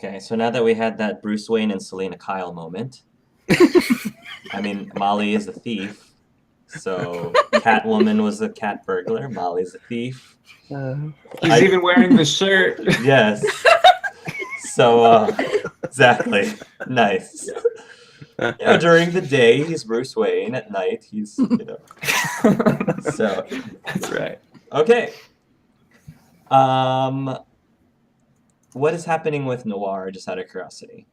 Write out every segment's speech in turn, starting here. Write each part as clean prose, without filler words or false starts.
Okay, so now that we had that Bruce Wayne and Selena Kyle moment, I mean, Molly is a thief, so Catwoman was a cat burglar, Molly's a thief. He's I even wearing the shirt. Yes. So exactly. Nice. During the day he's Bruce Wayne, at night he's. So That's right. okay. Um what is happening with Noir, just out of curiosity?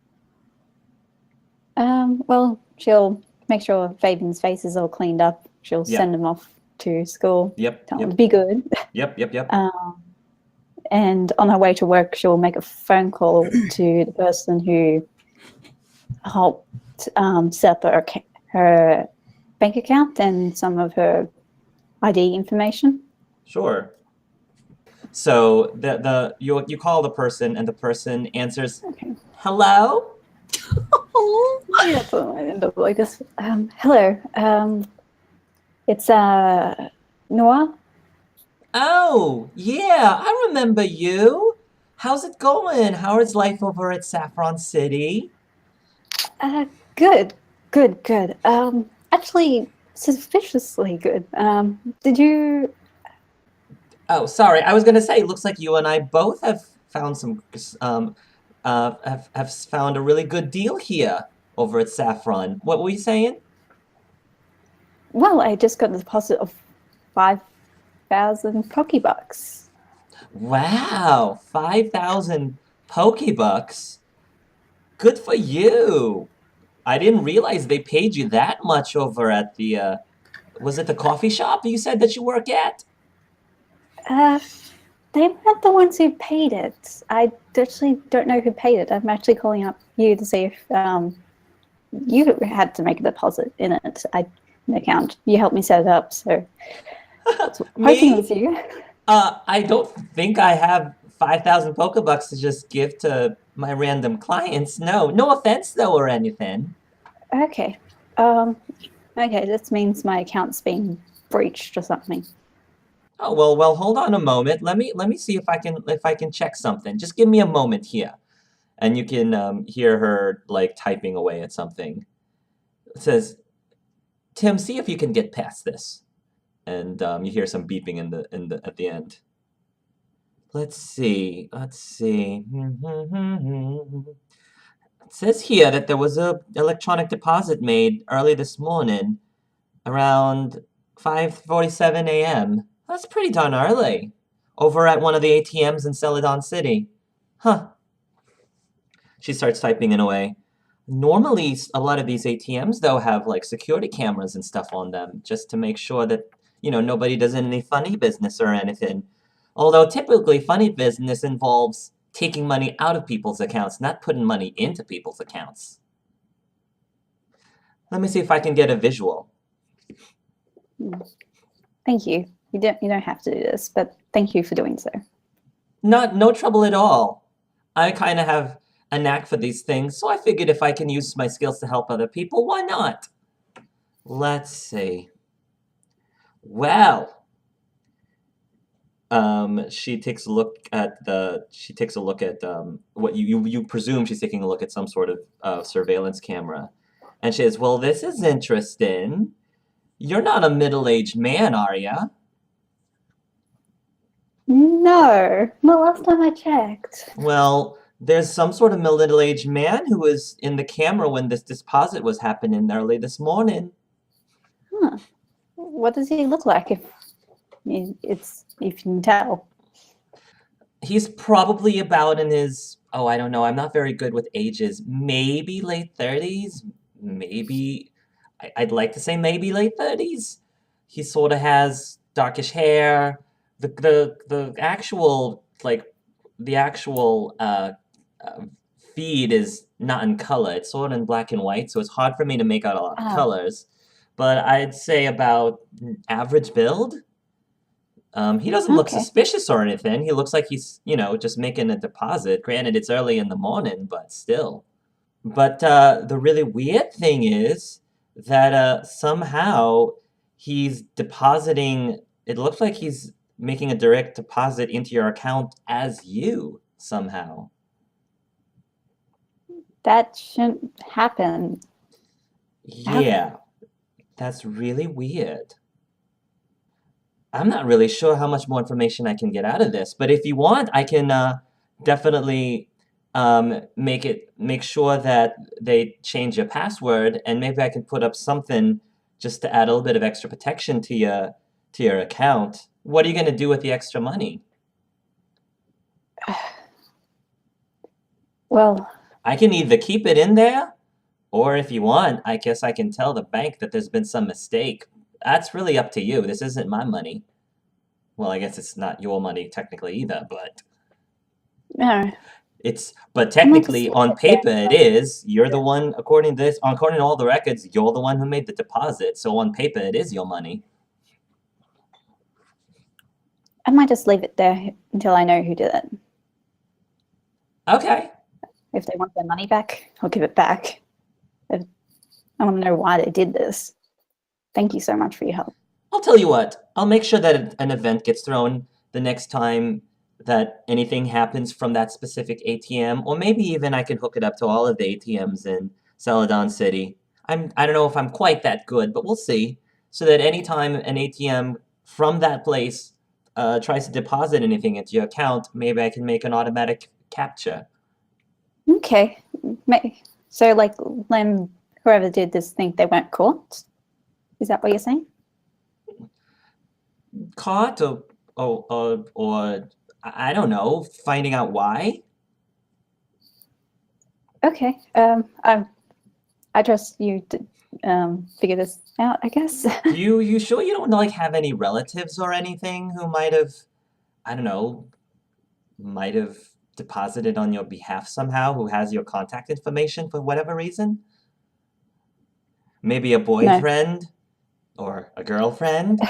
Well, she'll make sure Fabian's face is all cleaned up. She'll Yeah. send him off to school. Yep, Tell him yep. to be good. Yep. And on her way to work, she'll make a phone call to the person who helped set up her bank account and some of her ID information. Sure. So you call the person and the person answers, Okay. "Hello?" Yeah, so I end up like this. Hello. It's Noah. Oh, yeah, I remember you. How's it going? How is life over at Saffron City? Good. Actually, suspiciously good. Did you? Oh, sorry. I was gonna say, looks like you and I both have found have found a really good deal here over at Saffron. What were you saying? Well, I just got a deposit of 5,000 Pokebucks. Wow, 5,000 Pokebucks. Good for you. I didn't realize they paid you that much over at the, was it the coffee shop you said that you work at? They weren't the ones who paid it. I actually don't know who paid it. I'm actually calling up you to see if you had to make a deposit in it. An account. You helped me set it up, so I was hoping it was Me? you. I don't think I have 5,000 Pokebucks to just give to my random clients. No, no offense though or anything. Okay. Okay, this means my account's been breached or something. Oh, well, hold on a moment. Let me see if I can check something. Just give me a moment here. And you can hear her like typing away at something. It says, "Tim, see if you can get past this." And you hear some beeping in the at the end. Let's see. Let's see. It says here that there was a electronic deposit made early this morning around 5:47 a.m. That's pretty darn early. Over at one of the ATMs in Celadon City. Huh. She starts typing it away. Normally, a lot of these ATMs, though, have like security cameras and stuff on them just to make sure that, nobody does any funny business or anything. Although typically, funny business involves taking money out of people's accounts, not putting money into people's accounts. Let me see if I can get a visual. Thank you. You don't have to do this, but thank you for doing so. No trouble at all. I kind of have a knack for these things, so I figured if I can use my skills to help other people, why not? Let's see. Well, she takes a look at what you presume she's taking a look at some sort of surveillance camera, and she says, "Well, this is interesting. You're not a middle-aged man, are ya?" No, not last time I checked. Well, there's some sort of middle-aged man who was in the camera when this deposit was happening early this morning. Huh. What does he look like if you can tell? He's probably about in his, oh, I don't know, I'm not very good with ages. Maybe late 30s, maybe, I'd like to say maybe late 30s. He sort of has darkish hair. The actual, like, the actual feed is not in color. It's sort of in black and white, so it's hard for me to make out a lot of colors. But I'd say about average build. He doesn't look Okay. suspicious or anything. He looks like he's, just making a deposit. Granted, it's early in the morning, but still. But the really weird thing is that somehow he's depositing, it looks like he's making a direct deposit into your account as you, somehow. That shouldn't happen. Yeah, that's really weird. I'm not really sure how much more information I can get out of this, but if you want, I can definitely make sure that they change your password, and maybe I can put up something just to add a little bit of extra protection to your account. What are you going to do with the extra money? Well, I can either keep it in there, or if you want, I guess I can tell the bank that there's been some mistake. That's really up to you. This isn't my money. Well, I guess it's not your money technically either, but no. but technically leave on it there. paper it is. You're the one, according to all the records, you're the one who made the deposit. So on paper it is your money. I might just leave it there until I know who did it. Okay. If they want their money back, I'll give it back. I want to know why they did this. Thank you so much for your help. I'll tell you what. I'll make sure that an event gets thrown the next time that anything happens from that specific ATM, or maybe even I can hook it up to all of the ATMs in Celadon City. I don't know if I'm quite that good, but we'll see. So that anytime an ATM from that place tries to deposit anything into your account, maybe I can make an automatic capture. Okay. So, like, when whoever did this think they weren't caught? Is that what you're saying? Caught or I don't know, finding out why. Okay. I trust you to figure this out, I guess. You sure you don't like have any relatives or anything who might have, I don't know, might have deposited on your behalf somehow, who has your contact information for whatever reason? Maybe a boyfriend or a girlfriend?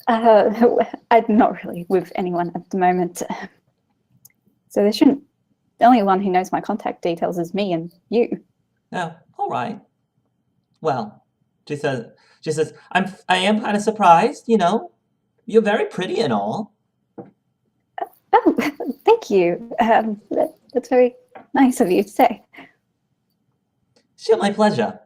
I'm not really with anyone at the moment. So there shouldn't. The only one who knows my contact details is me and you. Oh, all right. Well, she says, I am kind of surprised, you know. You're very pretty and all. Oh, thank you. That's very nice of you to say. Sure, my pleasure.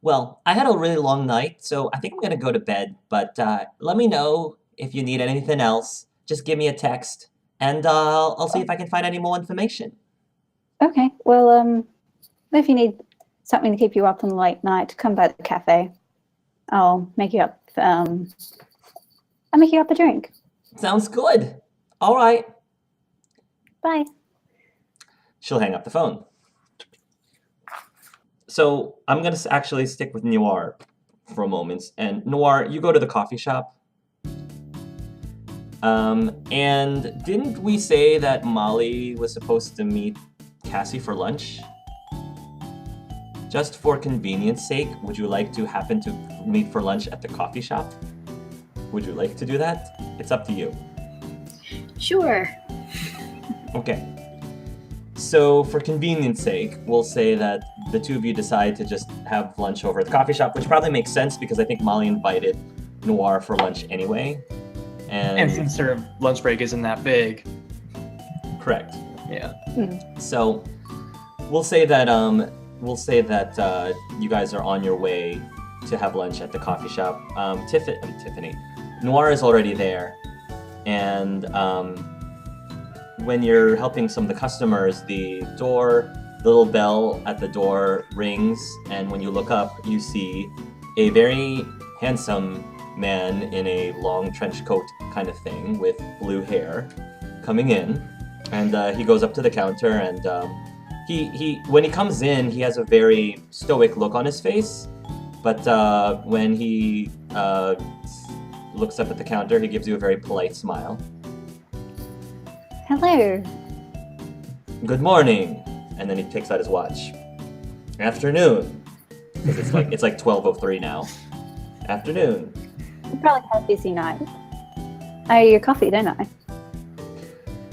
Well, I had a really long night, so I think I'm gonna go to bed, but let me know if you need anything else. Just give me a text, and I'll see if I can find any more information. Okay. Well, if you need something to keep you up on the late night, come by the cafe. I'll make you up. I'll make you up a drink. Sounds good. All right. Bye. She'll hang up the phone. So I'm gonna actually stick with Noir for a moment. And Noir, you go to the coffee shop. And didn't we say that Molly was supposed to meet Cassie for lunch? Just for convenience sake, would you like to happen to meet for lunch at the coffee shop? Would you like to do that? It's up to you. Sure. Okay. So for convenience sake, we'll say that the two of you decide to just have lunch over at the coffee shop, which probably makes sense because I think Molly invited Noir for lunch anyway. And since their lunch break isn't that big. Correct. Yeah. So we'll say that you guys are on your way to have lunch at the coffee shop. Tiffany, Noir is already there, and when you're helping some of the customers, the little bell at the door rings, and when you look up, you see a very handsome man in a long trench coat kind of thing with blue hair coming in, and he goes up to the counter, and he when he comes in, he has a very stoic look on his face, but when he looks up at the counter, he gives you a very polite smile. Hello. Good morning. And then he takes out his watch. Afternoon. Because it's like 12:03 now. Afternoon. You probably had a busy night. I owe you a coffee, don't I?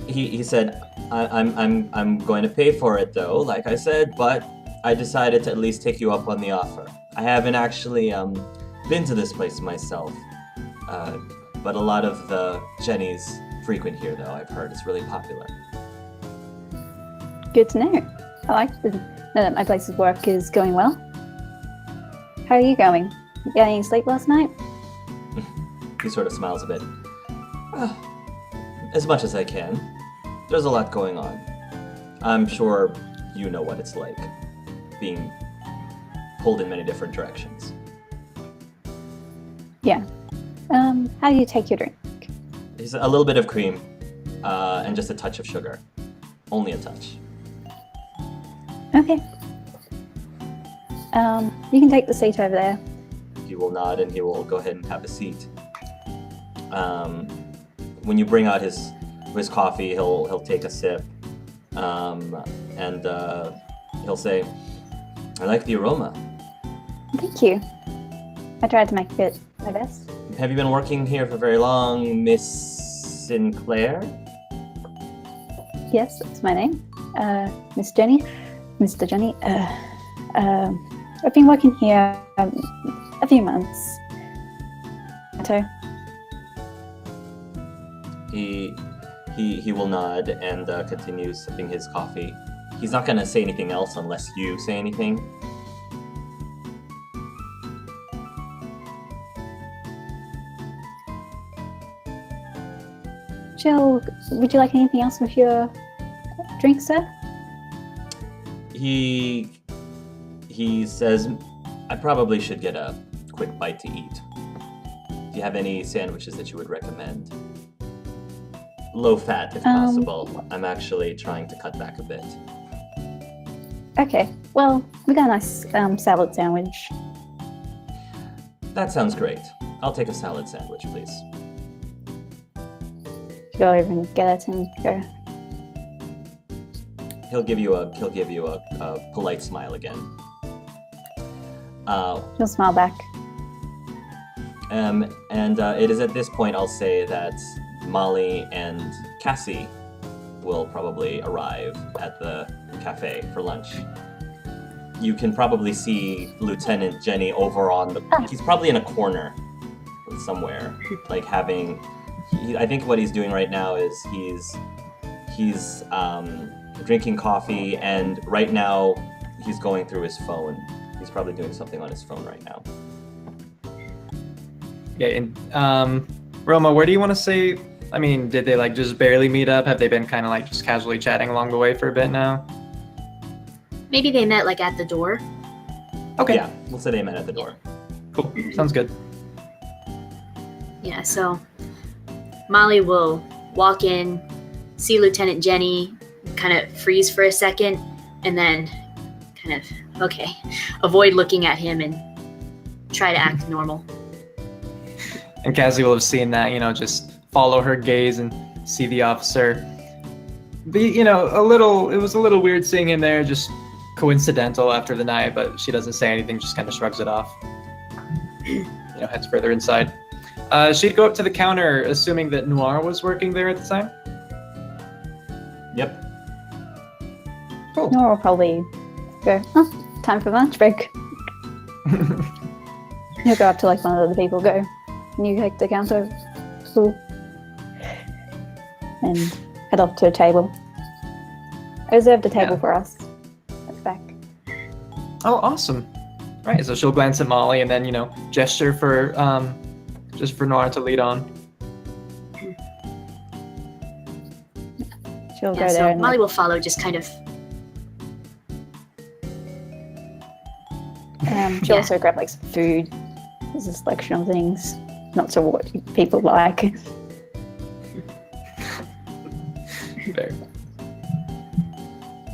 He said, I'm going to pay for it though, like I said, but I decided to at least take you up on the offer. I haven't actually been to this place myself. But a lot of the Jennies frequent here though, I've heard. It's really popular. Good to know. I like to know that my place's work is going well. How are you going? You got any sleep last night? He sort of smiles a bit. As much as I can. There's a lot going on. I'm sure you know what it's like, being pulled in many different directions. Yeah. How do you take your drink? It's a little bit of cream, and just a touch of sugar. Only a touch. Okay. You can take the seat over there. He will nod and he will go ahead and have a seat. When you bring out his coffee, he'll take a sip, and he'll say, "I like the aroma." Thank you. I tried to make it my best. Have you been working here for very long, Miss Sinclair? Yes, that's my name. Miss Jenny. Mr. Jenny. I've been working here a few months. So, He will nod and continue sipping his coffee. He's not gonna say anything else unless you say anything. Jill, would you like anything else with your drink, sir? He says, "I probably should get a quick bite to eat. Do you have any sandwiches that you would recommend? Low fat, if possible. I'm actually trying to cut back a bit." Okay, well, we got a nice salad sandwich. That sounds great. I'll take a salad sandwich, please. Go over and get it and go. He'll give you a polite smile again. She'll smile back. And it is at this point I'll say that Molly and Cassie will probably arrive at the cafe for lunch. You can probably see Lieutenant Jenny over on the... He's probably in a corner somewhere, like having... I think what he's doing right now is he's drinking coffee, and right now he's going through his phone. He's probably doing something on his phone right now. Yeah, and Roma, where do you want to say? I mean, did they like just barely meet up? Have they been kind of like just casually chatting along the way for a bit now? Maybe they met like at the door. Okay. Yeah, we'll say they met at the door. Cool. Sounds good. Yeah, so Molly will walk in, see Lieutenant Jenny, kind of freeze for a second, and then kind of, okay, avoid looking at him and try to act normal. And Cassie will have seen that, just follow her gaze and see the officer. It was a little weird seeing him there, just coincidental after the night, but she doesn't say anything, just kind of shrugs it off. Heads further inside. She'd go up to the counter, assuming that Noir was working there at the time. Yep. Cool. Nora will probably go, time for lunch break. He'll go up to like one of the people, go, "Can you take the counter?" Cool. And head off to a table. I reserved a table for us at the back. Oh, awesome. Right, so she'll glance at Molly and then, gesture for, just for Noir to lead on. She'll Yeah, go there so and Molly will follow, just kind of. she'll Yeah. also grab like some food. There's a selection of things, not sure what people like. Fair.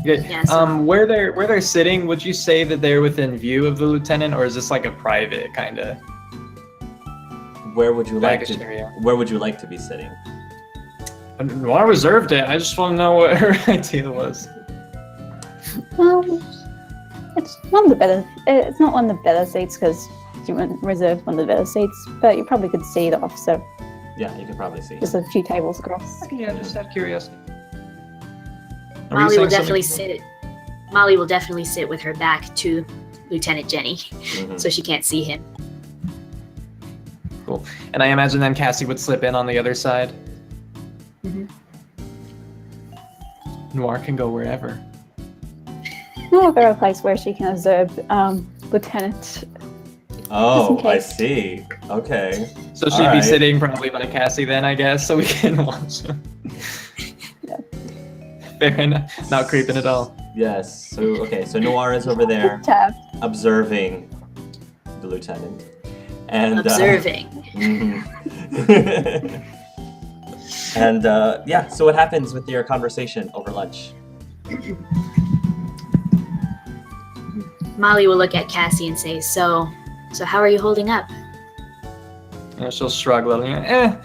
Good. Yeah, so- Where they're sitting, would you say that they're within view of the lieutenant, or is this like a private kind of Where would you like baggage to? area? Where would you like to be sitting? Well, I reserved it. I just want to know what her idea was. It's one of the better. It's not one of the better seats because you reserved one of the better seats, but you probably could see it off. So Yeah, you can probably see. just a few tables across. Okay, yeah, just out of curiosity. Are you Molly will saying definitely something? Molly will definitely sit with her back to Lieutenant Jenny, Mhm. so she can't see him. Cool. And I imagine then Cassie would slip in on the other side. Mhm. Noir can go wherever. Now I've got a place where she can observe Lieutenant. Oh, I case. see. Okay. So she'd All be right. sitting probably by Cassie then, I guess, so we can watch. Yeah. Fair enough. Not creeping at all. Yes. So okay. So Noir is over there Tab. observing the lieutenant, and Observing. Mhm. And yeah. So what happens with your conversation over lunch? Molly will look at Cassie and say, So how are you holding up? You know, she'll shrug a little. You know,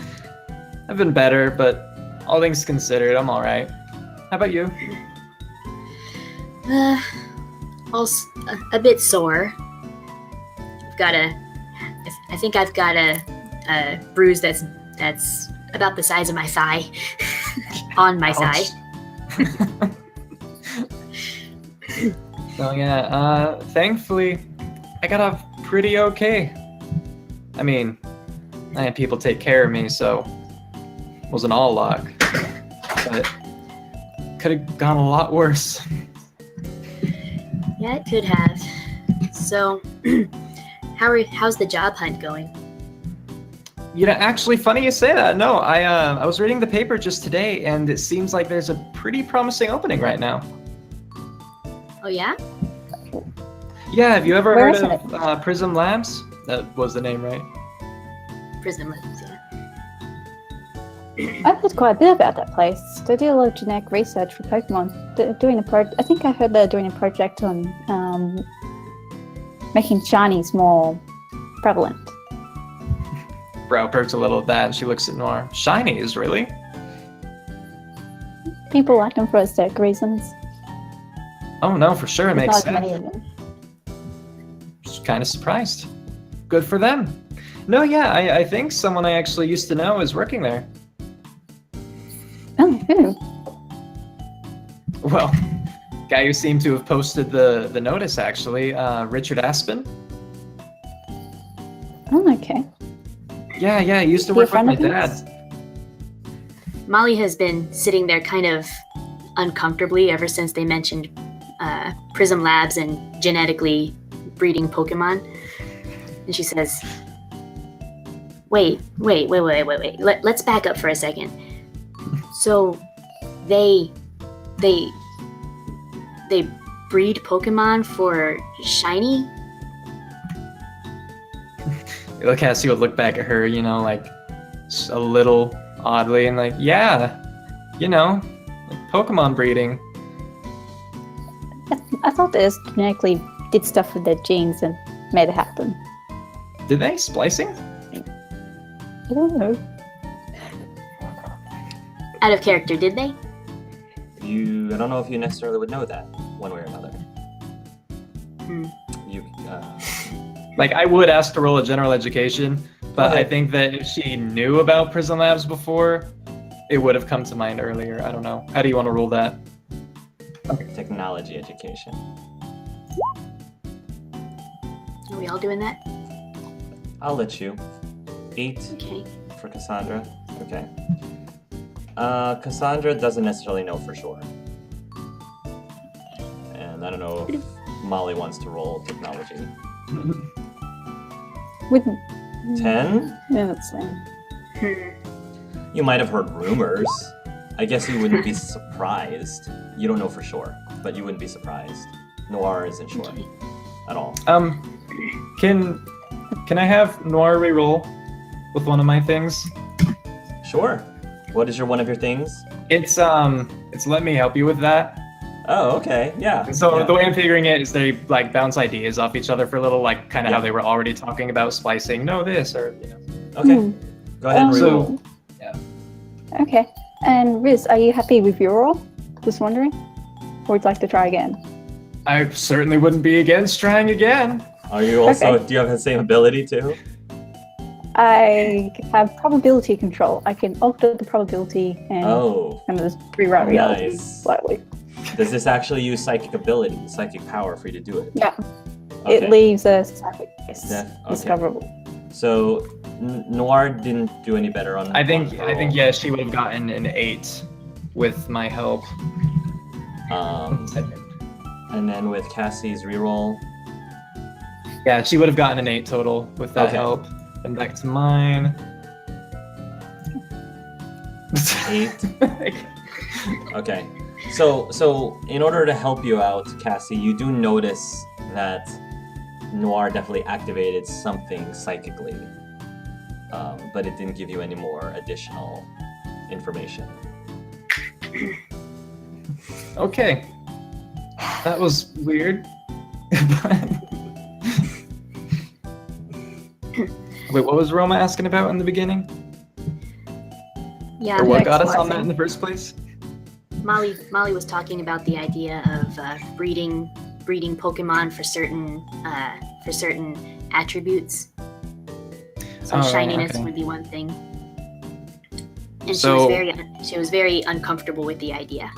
I've been better, but all things considered, I'm all right. How about you? Also a bit sore. I think I've got a bruise that's about the size of my thigh on my thigh. So yeah, thankfully, I got off pretty okay. I mean, I had people take care of me, so it wasn't all luck. But could have gone a lot worse. Yeah, it could have. So, how's the job hunt going? You know, actually, funny you say that. No, I was reading the paper just today, and it seems like there's a pretty promising opening right now. Oh yeah? Yeah, have you ever Where heard is of Prism Labs? That was the name, right? Prism Labs, yeah. I've heard quite a bit about that place. They do a lot of genetic research for Pokemon. They're doing I think I heard they're doing a project on making shinies more prevalent. Brow perks a little at that, and she looks at Noir. Shinies, really? People like them for aesthetic reasons. Oh no, for sure, it There's makes not as many sense. of them. Just kind of surprised. Good for them. No, yeah, I think someone I actually used to know is working there. Oh, who? Well, guy who seemed to have posted the notice, actually, Richard Aspen. Oh, okay. Yeah, he used to He a work with friend my of yours? dad. Molly has been sitting there kind of uncomfortably ever since they mentioned Prism Labs and genetically breeding Pokemon. And she says, Wait. Let's back up for a second. So, they breed Pokemon for shiny? Cassie would look back at her, you know, like a little oddly, and like, yeah, you know, like Pokemon breeding. I thought they just genetically did stuff with their genes and made it happen. Did they splicing? I don't know. Out of character, did they? I don't know if you necessarily would know that one way or another. Hmm. You, Like, I would ask to roll a general education, but Okay. I think that if she knew about Prism Labs before, it would have come to mind earlier. I don't know. How do you want to roll that? technology education. Are we all doing that? I'll let you. 8 Okay. for Cassandra. Okay. Cassandra doesn't necessarily know for sure. And I don't know if Molly wants to roll technology. With 10? yeah, that's fine. You might have heard rumors. I guess you wouldn't be surprised. You don't know for sure, but you wouldn't be surprised. Noir isn't sure Okay. at all. Can I have Noir reroll with one of my things? Sure. What is one of your things? It's let me help you with that. Oh, okay. Yeah. So yeah. the way I'm figuring it is they like bounce ideas off each other for a little, like kind of Yeah. how they were already talking about splicing. No, this or you know. Okay. Hmm. Go ahead and So- reroll. Okay. And Riz, are you happy with your roll? Just wondering? Or would you like to try again? I certainly wouldn't be against trying again. Are you also? Okay. Do you have the same ability too? I have probability control. I can alter the probability and Oh, kind of just rewrite reality nice. slightly. Does this actually use psychic ability, psychic power for you to do it? Yeah. Okay. It leaves a psychic Okay. discoverable. So Noir didn't do any better on. I think on her roll. yeah, she would have gotten an 8 with my help. And then with Cassie's reroll. Yeah, she would have gotten an 8 total with that Okay. help. And back to mine. 8. Okay. So in order to help you out, Cassie, you do notice that Noir definitely activated something psychically, but it didn't give you any more additional information. Okay. That was weird. Wait, what was Roma asking about in the beginning? Yeah, Or what next got us on lesson. that in the first place? Molly was talking about the idea of breeding Pokemon for certain attributes. So Oh, right, shininess okay. would be one thing. And So- she was very uncomfortable with the idea.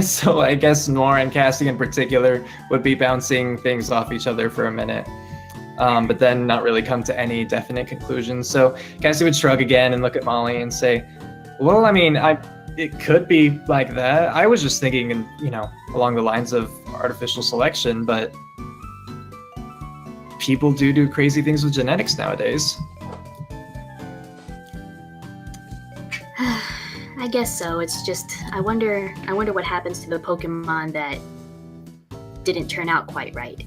So I guess Noir and Cassie in particular would be bouncing things off each other for a minute, but then not really come to any definite conclusions. So Cassie would shrug again and look at Molly and say, "Well, I mean, it could be like that. I was just thinking, along the lines of artificial selection, but people do crazy things with genetics nowadays." I guess so. It's just I wonder what happens to the Pokemon that didn't turn out quite right.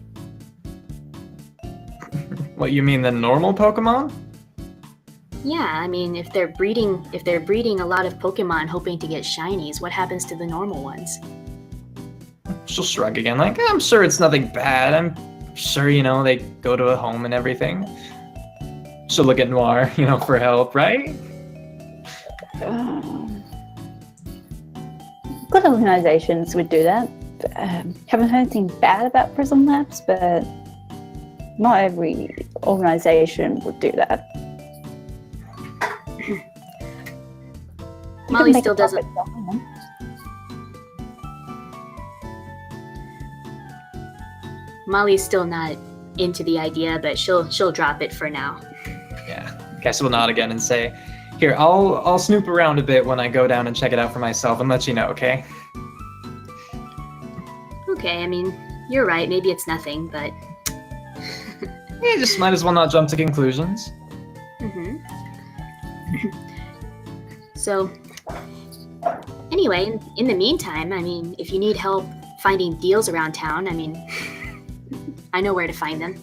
What, you mean the normal Pokemon? Yeah, I mean, if they're breeding a lot of Pokemon hoping to get shinies, what happens to the normal ones? She'll shrug again, like, I'm sure it's nothing bad. I'm sure, they go to a home and everything. She'll look at Noir, for help, right? Good organizations would do that. Haven't heard anything bad about Prism Labs, but not every organization would do that. You can Molly make still a doesn't. profit selling them. Molly's still not into the idea, but she'll drop it for now. Yeah. Cassie will nod again and say, "Here, I'll snoop around a bit when I go down and check it out for myself and let you know, okay?" Okay, I mean, you're right. Maybe it's nothing, but. You just might as well not jump to conclusions. Mm-hmm. So, anyway, in the meantime, I mean, if you need help finding deals around town, I mean, I know where to find them.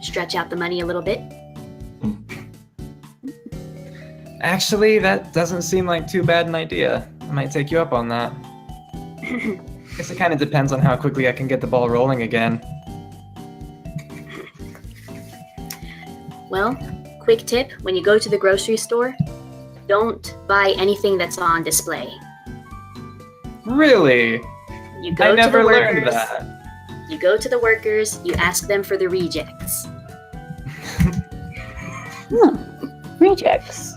Stretch out the money a little bit. Actually, that doesn't seem like too bad an idea. I might take you up on that. Guess it kind of depends on how quickly I can get the ball rolling again. Well, quick tip, when you go to the grocery store, don't buy anything that's on display. Really? You go I to never the learned workers, that. You go to the workers, you ask them for the rejects. Rejects.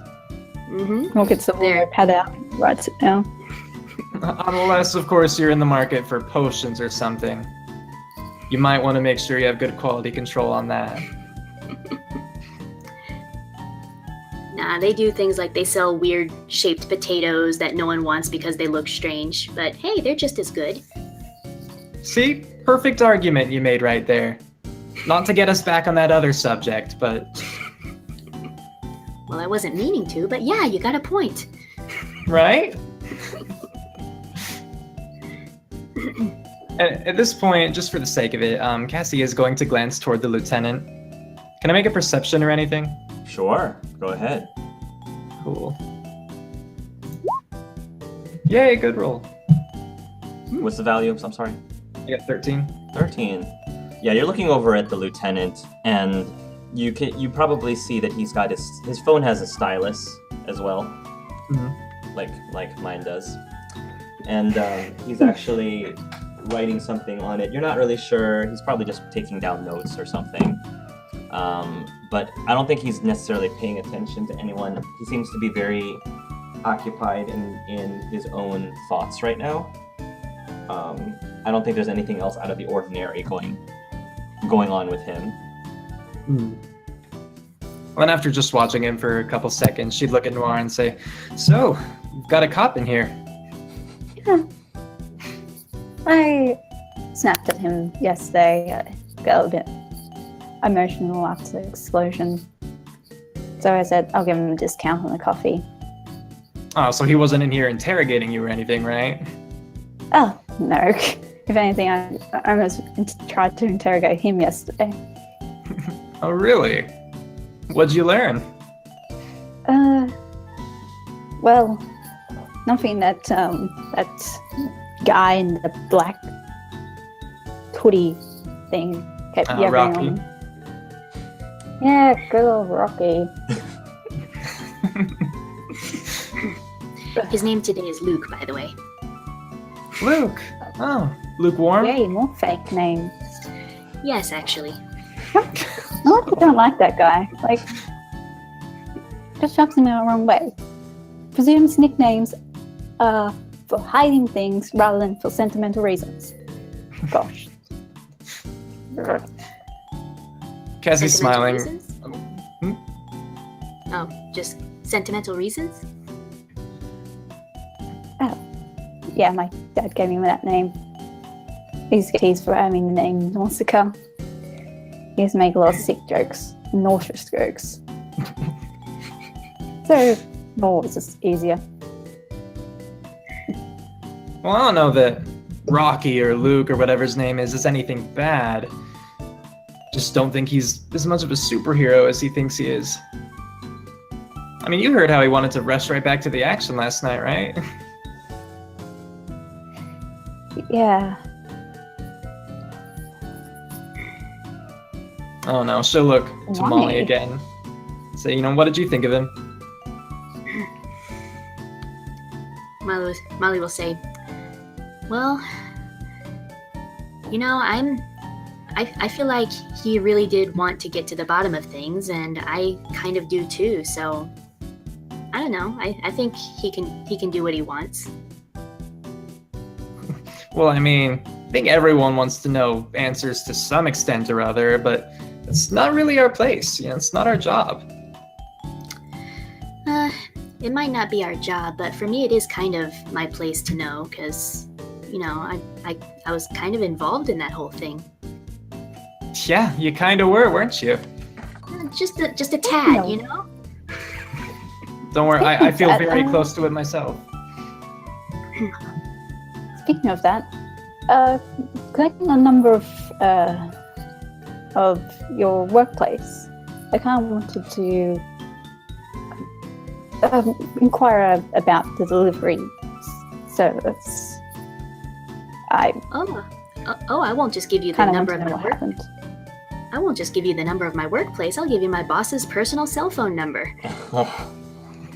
Mm-hmm. We'll get some There. more pad out. Writes it down. Unless, of course, you're in the market for potions or something. You might want to make sure you have good quality control on that. Nah, they do things like they sell weird shaped potatoes that no one wants because they look strange. But hey, they're just as good. See? Perfect argument you made right there. Not to get us back on that other subject, but Well, I wasn't meaning to, but yeah, you got a point. right? At this point, just for the sake of it, Cassie is going to glance toward the lieutenant. Can I make a perception or anything? Sure, go ahead. Cool. Yay, good roll. What's the value? I'm sorry. I got 13. 13. Yeah, you're looking over at the lieutenant, and you probably see that he's got his phone has a stylus as well, like mine does, and he's actually writing something on it. You're not really sure. He's probably just taking down notes or something. But I don't think he's necessarily paying attention to anyone. He seems to be very occupied in his own thoughts right now. I don't think there's anything else out of the ordinary going on with him. Well, and after just watching him for a couple seconds, she'd look at Noir and say, "So, We've got a cop in here. Yeah. I snapped at him yesterday. I got a bit emotional after the explosion. So I said, I'll give him a discount on the coffee. Oh, so he wasn't in here interrogating you or anything, right? Oh, no. If anything, I almost tried to interrogate him yesterday. Oh, really? What'd you learn? Well, nothing that that guy in the black hoodie thing kept yapping Rocky. on. Yeah, good old Rocky. His name today is Luke, by the way. Luke. Oh, lukewarm? Yay, more fake names. Yes, actually. I don't like that guy. Like, just rubs him in the wrong way. Presumes nicknames are for hiding things rather than for sentimental reasons. Gosh. Cassie's Sentimental smiling. reasons? Hmm? Oh, just sentimental reasons? Yeah, my dad gave me that name. He's teased for having the name Nausicaa. He used to make a lot of sick jokes, nauseous jokes. So, more was just easier. Well, I don't know that Rocky or Luke or whatever his name is anything bad. Just don't think he's as much of a superhero as he thinks he is. I mean, you heard how he wanted to rush right back to the action last night, right? Yeah. Oh no, she'll look to Why? Molly again. Say, what did you think of him? Molly will say, well, I feel like he really did want to get to the bottom of things, and I kind of do too, so I don't know. I think he can do what he wants. Well, I mean, I think everyone wants to know answers to some extent or other, but it's not really our place. It's not our job. It might not be our job, but for me it is kind of my place to know, because, I was kind of involved in that whole thing. Yeah, you kind of were, weren't you? Just a tad, Don't worry, I feel very close to it myself. Speaking of that, collecting a number of your workplace, I kind of wanted to inquire about the delivery service. I I won't just give you the kind of number want of to know my what work. happened. I won't just give you the number of my workplace. I'll give you my boss's personal cell phone number.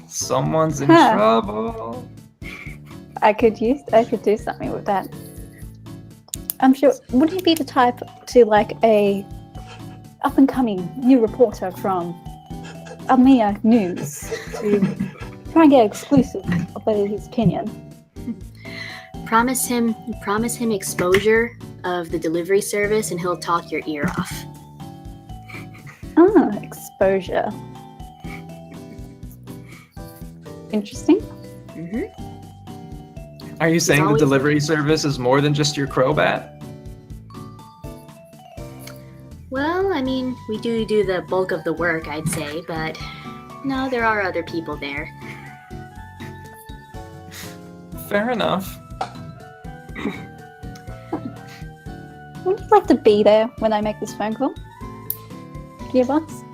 Someone's in Huh. trouble. I could do something with that. I'm sure. Would you be the type to like a up and coming new reporter from Almea News to try and get exclusive about his opinion? Promise him exposure of the delivery service, and he'll talk your ear off. Exposure. Interesting. Mm-hmm. Are you saying the always- delivery service is more than just your crowbat? Well, I mean, we do the bulk of the work, I'd say, but no, there are other people there. Fair enough. Would you like to be there when I make this phone call? Gearbox?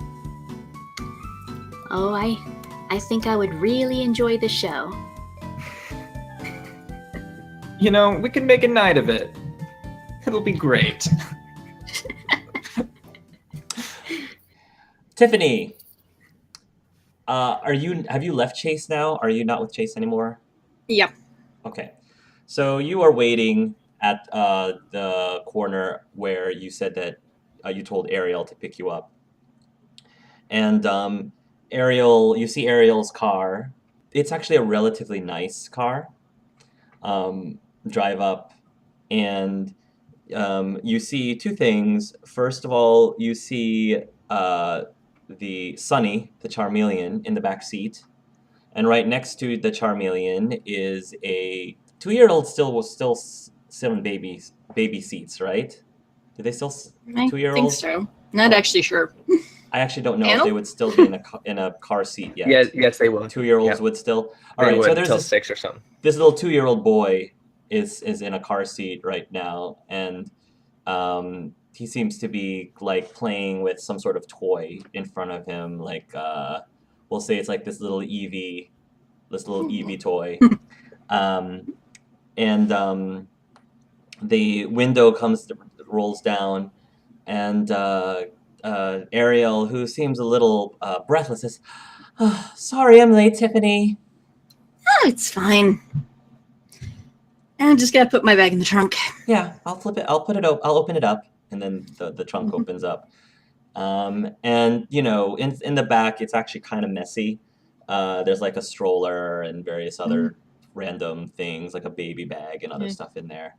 Oh, I think I would really enjoy the show. We can make a night of it. It'll be great. Tiffany, have you left Chase now? Are you not with Chase anymore? Yep. Okay. So you are waiting at the corner where you said that you told Ariel to pick you up. And Ariel, you see Ariel's car. It's actually a relatively nice car. Drive up, and you see two things. First of all, you see the Sunny, the Charmeleon, in the back seat. And right next to the Charmeleon is a 2-year-old still in baby seats, right? Do they still I think 2-year-olds? so. Not actually sure. I actually don't know if Panel? they would still be in a car seat yet. Yes, they will. 2-year-olds Yeah. would still. All They right, would so there's until this, 6 or something. this little 2-year-old boy is in a car seat right now, and he seems to be like playing with some sort of toy in front of him, like we'll say it's like this little Eevee toy. And the window rolls down, and Ariel, who seems a little breathless, says, "Oh, sorry, I'm late, Tiffany." Oh, it's fine. I just gotta put my bag in the trunk. Yeah, I'll flip it. I'll open it up, and then the trunk opens up. And in the back, it's actually kind of messy. There's like a stroller and various other random things, like a baby bag and other stuff in there.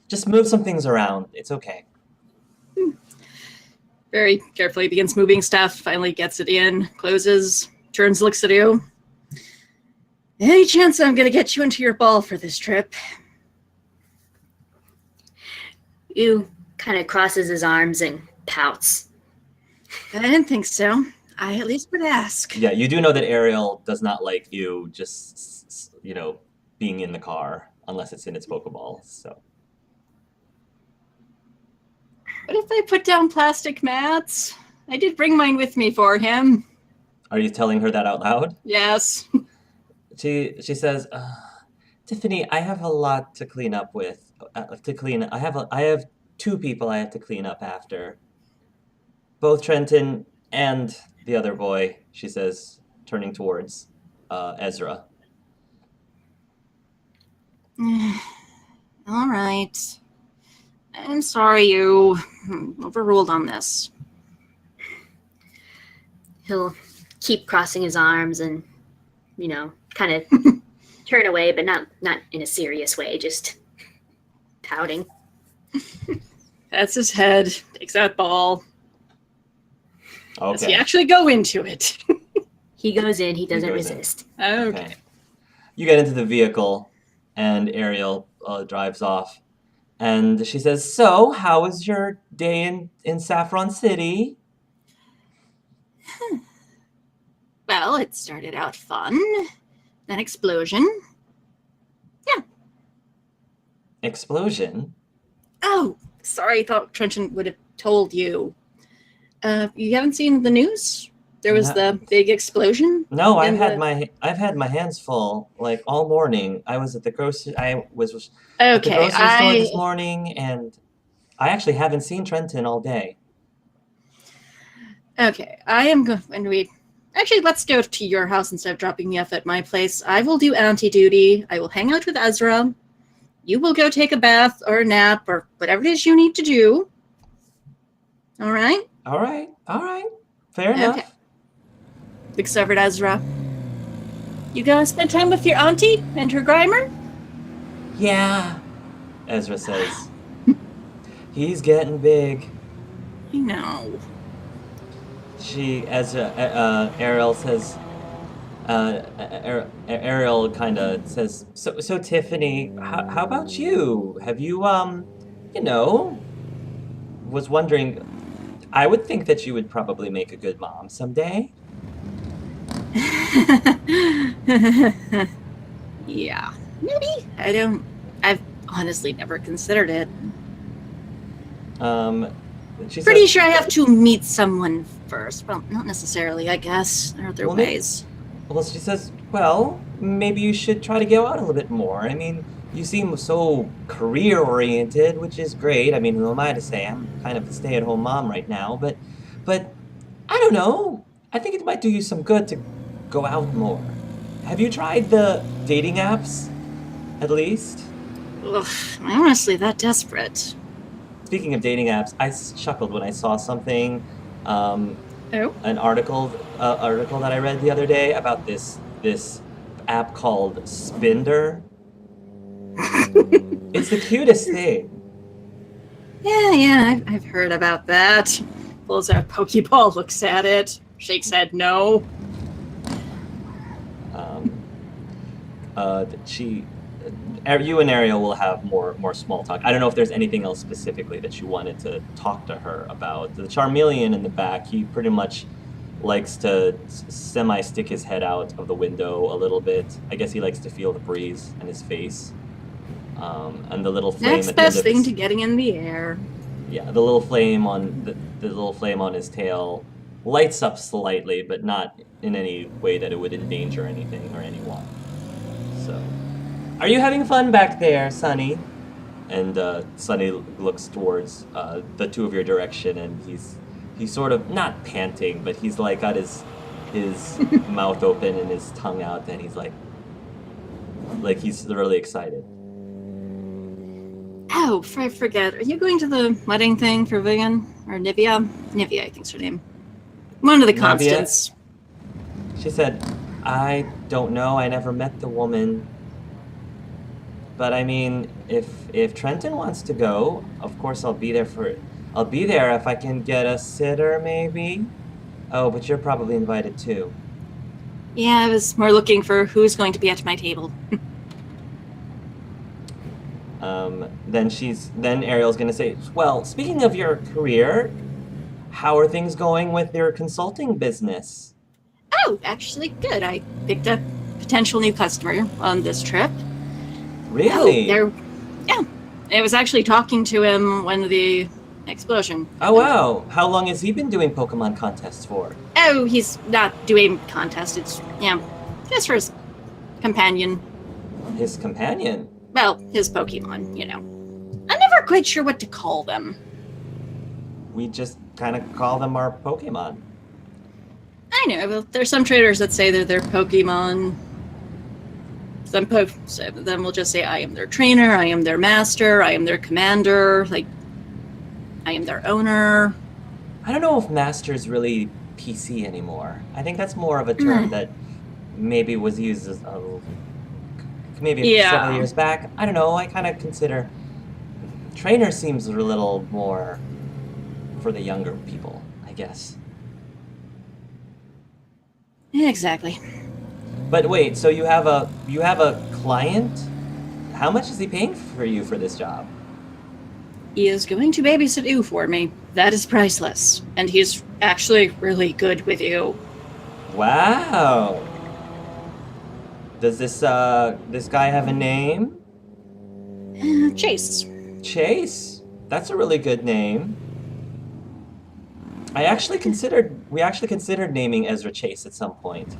Just move some things around. It's okay. Very carefully begins moving stuff, finally gets it in, closes, turns, looks at you. Any chance I'm gonna get you into your ball for this trip? You kind of crosses his arms and pouts. I didn't think so. I at least would ask. Yeah, you do know that Ariel does not like you just being in the car unless it's in its Pokeball. So. What if I put down plastic mats? I did bring mine with me for him. Are you telling her that out loud? Yes. She says, "Tiffany, I have a lot to clean up with. I have 2 people I have to clean up after. Both Trenton and the other boy," she says, turning towards Ezra. All right. I'm sorry you overruled on this. He'll keep crossing his arms and, kind of turn away, but not in a serious way, just pouting. That's his head. Takes that ball. Does he Okay. actually go into it? He goes in, he doesn't goes in. resist. Okay. You get into the vehicle, and Ariel drives off. And she says, "So, how was your day in Saffron City?" Well, it started out fun. Then explosion. Explosion? Oh, sorry, I thought Trenton would have told you. You haven't seen the news? There was No. the big explosion? No, I've In had the- my hands full like all morning. I was at the grocery at the Okay, grocery store this morning, and I actually haven't seen Trenton all day. Okay, I am going to Actually, let's go to your house instead of dropping me off at my place. I will do anti-duty. I will hang out with Ezra. You will go take a bath or a nap or whatever it is you need to do. All right? All right. Fair enough. Okay. Looks over at Ezra. You gonna spend time with your auntie and her Grimer? Yeah, Ezra says. He's getting big. I know. Ariel says, Ariel kind of says, so Tiffany, how about you? Have you, was wondering, I would think that you would probably make a good mom someday. Yeah, maybe. I've honestly never considered it. She Pretty says, sure I have to meet someone first. Well, not necessarily, I guess. There are other Well, ways. Well, she says, well, maybe you should try to go out a little bit more. I mean, you seem so career-oriented, which is great. I mean, who am I to say? I'm kind of a stay-at-home mom right now, but I don't know. I think it might do you some good to go out more. Have you tried the dating apps, at least? Ugh, I'm honestly that desperate. Speaking of dating apps, I chuckled when I saw something, an article that I read the other day about this app called Spinder. It's the cutest thing. Yeah, I've heard about that. Pulls out a Pokeball, looks at it, shakes head no. You and Ariel will have more small talk. I don't know if there's anything else specifically that you wanted to talk to her about. The Charmeleon in the back, he pretty much likes to semi-stick his head out of the window a little bit. I guess he likes to feel the breeze in his face. And the little flame Next at the end best of thing his, to getting in the air. yeah, the little flame on the little flame on his tail lights up slightly, but not in any way that it would endanger anything or anyone. So, are you having fun back there, Sonny? And Sonny looks towards the two of your direction, and he's sort of not panting, but he's like got his mouth open and his tongue out, and he's like he's really excited. Oh, I forget. Are you going to the wedding thing for Vivian? Or Nivea? Nivea, I think's her name. One of the Navia? constants. She said, "I don't know. I never met the woman. But I mean, if Trenton wants to go, of course I'll be there I'll be there if I can get a sitter, maybe. Oh, but you're probably invited too." Yeah, I was more looking for who's going to be at my table. Then Ariel's gonna say, "Well, speaking of your career, how are things going with your consulting business?" Oh, actually good. I picked up a potential new customer on this trip. Really? Oh, yeah. I was actually talking to him when the explosion. Oh wow! How long has he been doing Pokemon contests for? Oh, he's not doing contests. It's, just for his companion. His companion? Well, his Pokemon, I'm never quite sure what to call them. We just kind of call them our Pokemon. I know, but there's some traders that say they're their Pokemon. Some then we'll just say, I am their trainer, I am their master, I am their commander, I am their owner. I don't know if master's really PC anymore. I think that's more of a term that maybe was used as several years back. I don't know. I kind of consider trainer seems a little more for the younger people, I guess. Exactly. But wait, so you have a client? How much is he paying for you for this job? He is going to babysit you for me. That is priceless. And he's actually really good with you. Wow. Does this guy have a name? Chase. Chase. That's a really good name. We actually considered naming Ezra Chase at some point.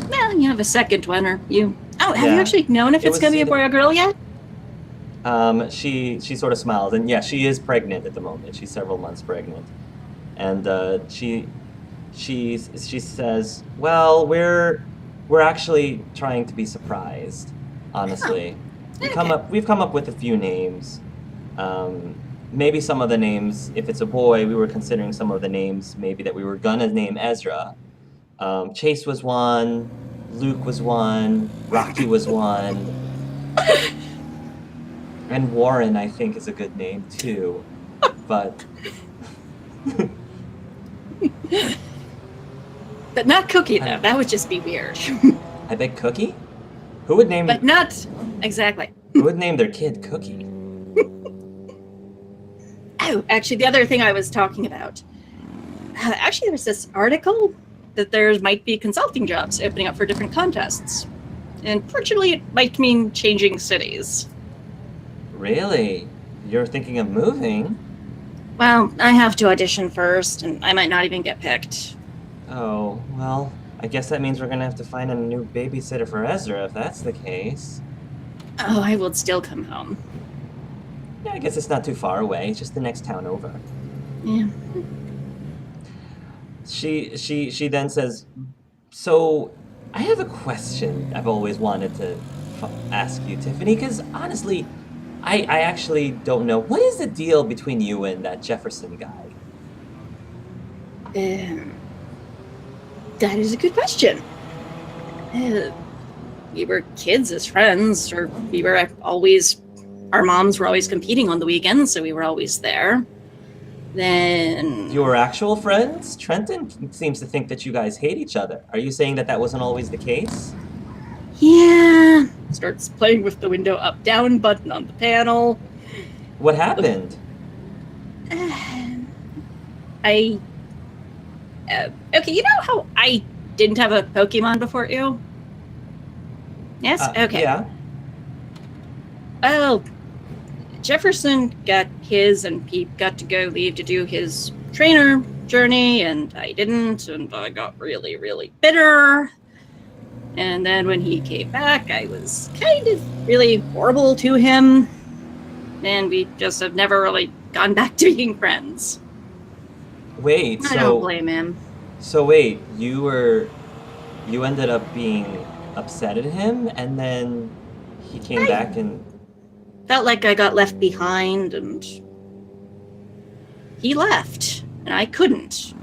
Well, you have a second one, or you... Oh, have Yeah. you actually known if it's going to be a boy or girl yet? She sort of smiles, and yeah, she is pregnant at the moment. She's several months pregnant, and she says, "Well, we're actually trying to be surprised. Honestly, we've come up with a few names. Maybe some of the names, if it's a boy, we were considering some of the names maybe that we were gonna name Ezra. Chase was one, Luke was one, Rocky was one." And Warren, I think, is a good name too, but But not Cookie, though. That would just be weird. I bet Cookie. Who would name? But not exactly. Who would name their kid Cookie? Oh, actually, the other thing I was talking about. Actually, there was this article that there might be consulting jobs opening up for different contests. And fortunately, it might mean changing cities. Really? You're thinking of moving? Well, I have to audition first, and I might not even get picked. Oh, well, I guess that means we're gonna have to find a new babysitter for Ezra if that's the case. Oh, I will still come home. Yeah, I guess it's not too far away. It's just the next town over. Yeah. She then says, "So, I have a question I've always wanted to ask you, Tiffany, because honestly, I actually don't know. What is the deal between you and that Jefferson guy?" That is a good question. We were kids as friends, or we were always, our moms were always competing on the weekends, so we were always there. Then... You were actual friends? Trenton seems to think that you guys hate each other. Are you saying that that wasn't always the case? Yeah, starts playing with the window up-down button on the panel. What happened? Okay, you know how I didn't have a Pokemon before you? Yes? Okay. Yeah. Well, Jefferson got his, and he got to go leave to do his trainer journey, and I didn't, and I got really, really bitter. And then when he came back, I was kind of really horrible to him, and we just have never really gone back to being friends. Wait, I don't blame him. So wait, you ended up being upset at him, and then he came back and... Felt like I got left behind, and he left, and I couldn't.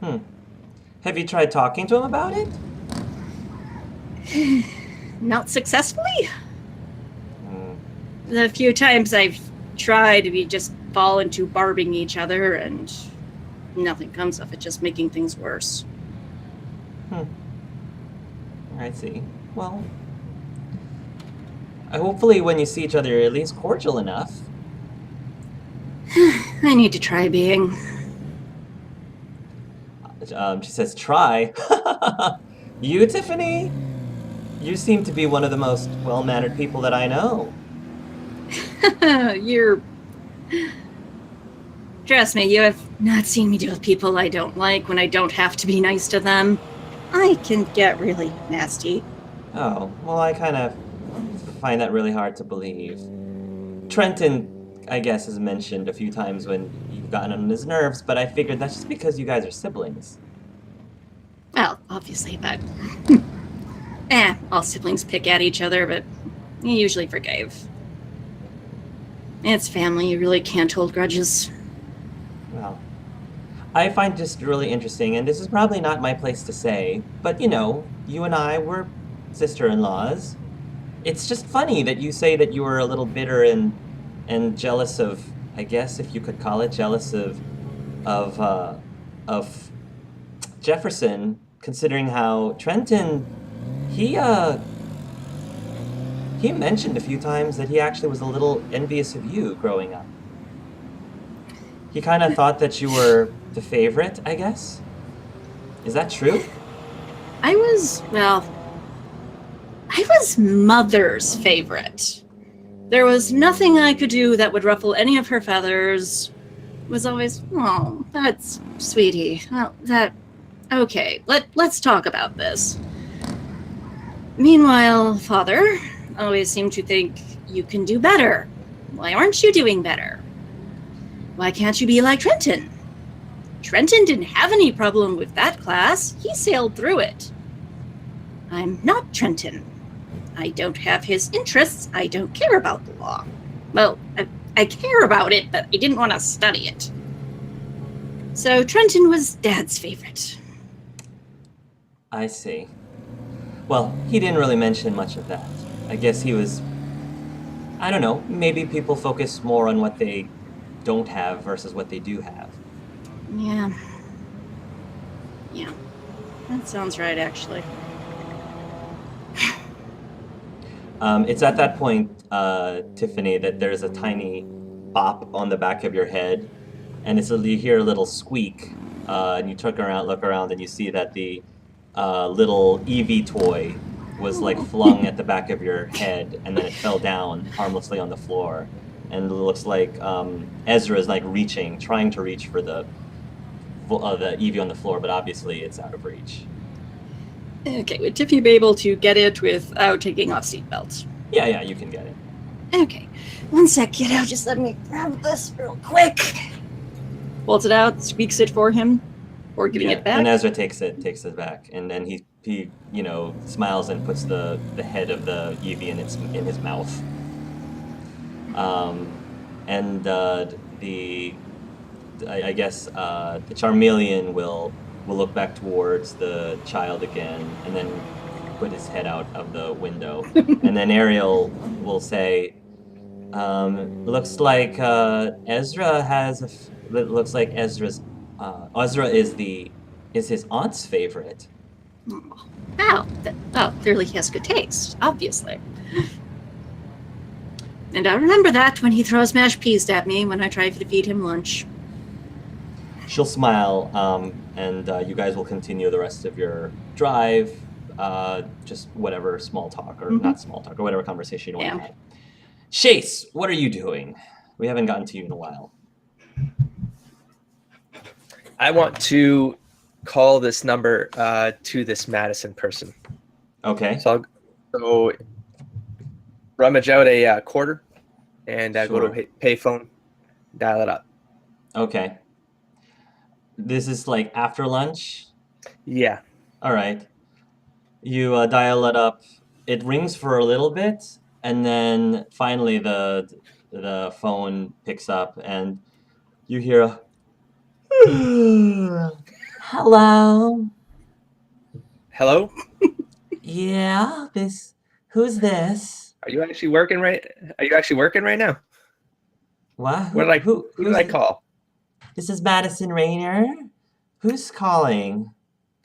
Have you tried talking to him about it? Not successfully. The few times I've tried, we just fall into barbing each other, and nothing comes of it, just making things worse. I see. Well, hopefully when you see each other, you're at least cordial enough. I need to try being. She says, try. You, Tiffany? You seem to be one of the most well-mannered people that I know. You're... Trust me, you have not seen me deal with people I don't like when I don't have to be nice to them. I can get really nasty. Oh, well, I kind of find that really hard to believe. Trenton, I guess, has mentioned a few times when you've gotten on his nerves, but I figured that's just because you guys are siblings. Well, obviously, but... all siblings pick at each other, but you usually forgave. It's family, you really can't hold grudges. Well, I find just really interesting, and this is probably not my place to say, but you know, you and I were sister-in-laws. It's just funny that you say that you were a little bitter and jealous of, I guess if you could call it, jealous of Jefferson, considering how Trenton, he mentioned a few times that he actually was a little envious of you growing up. He kind of thought that you were the favorite, I guess? Is that true? I was Mother's favorite. There was nothing I could do that would ruffle any of her feathers. It was always, oh, that's sweetie. Well, okay, let's talk about this. Meanwhile, Father always seemed to think you can do better. Why aren't you doing better? Why can't you be like Trenton? Trenton didn't have any problem with that class. He sailed through it. I'm not Trenton. I don't have his interests. I don't care about the law. Well, I care about it, but I didn't want to study it. So Trenton was Dad's favorite. I see. Well, he didn't really mention much of that. I guess he was... I don't know, maybe people focus more on what they don't have versus what they do have. Yeah. That sounds right, actually. It's at that point, Tiffany, that there's a tiny bop on the back of your head, and you hear a little squeak, and you look around, and you see that the little Eevee toy was like flung at the back of your head, and then it fell down harmlessly on the floor, and it looks like Ezra is like trying to reach for the Eevee on the floor, but obviously it's out of reach. Okay, would Tiffy be able to get it without taking off seatbelts? Yeah, you can get it. Okay. One sec, kiddo. Just let me grab this real quick. Pulls it out, squeaks it for him, or giving it back. And Ezra takes it back, and then he smiles and puts the head of the Eevee in his mouth. I guess the Charmeleon will look back towards the child again, and then put his head out of the window. And then Ariel will say, looks like Ezra is his aunt's favorite. Wow. Clearly he has good taste, obviously. And I remember that when he throws mashed peas at me when I try to feed him lunch. She'll smile, and you guys will continue the rest of your drive. Just whatever small talk, or not small talk, or whatever conversation you want to have. Chase, what are you doing? We haven't gotten to you in a while. I want to call this number to this Madison person. Okay. So I'll go rummage out a quarter and go to payphone, dial it up. Okay. This is like after lunch? Yeah. All right. You dial it up. It rings for a little bit, and then finally the phone picks up, and you hear a hello. Hello? Yeah, who's this? Are you actually working right now? What? Who did I call? This is Madison Rayner. Who's calling?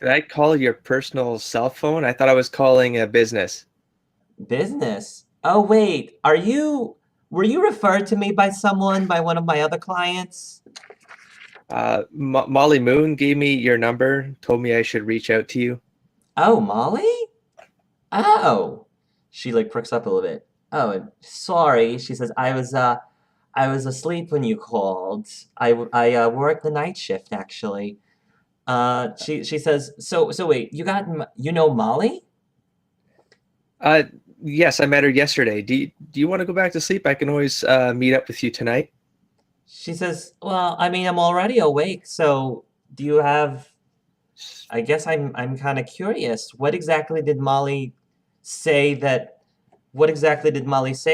Did I call your personal cell phone? I thought I was calling a business. Business? Oh wait, were you referred to me by one of my other clients? Molly Moon gave me your number, told me I should reach out to you. Oh, Molly? Oh. She like perks up a little bit. Oh, sorry. She says, I was asleep when you called. I worked the night shift actually. She says, so wait, you know Molly? Yes, I met her yesterday. Do you want to go back to sleep? I can always meet up with you tonight. She says, well, I mean, I'm already awake, so do you have... I guess I'm kind of curious. What exactly did Molly say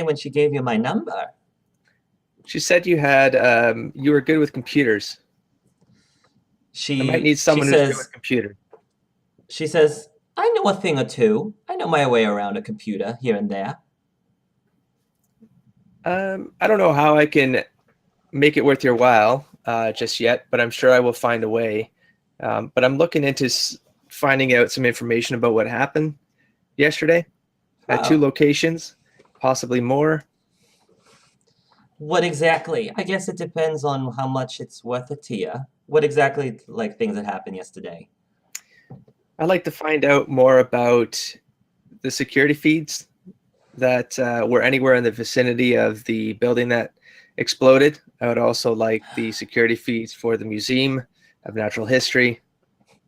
when she gave you my number? She said you were good with computers. I might need someone who's good with computers. She says, I know a thing or two. I know my way around a computer here and there. I don't know how I can make it worth your while just yet, but I'm sure I will find a way. But I'm looking into finding out some information about what happened yesterday at 2 locations, possibly more. What exactly? I guess it depends on how much it's worth it to you. What exactly, like, things that happened yesterday? I'd like to find out more about the security feeds that were anywhere in the vicinity of the building that exploded. I would also like the security feeds for the Museum of Natural History.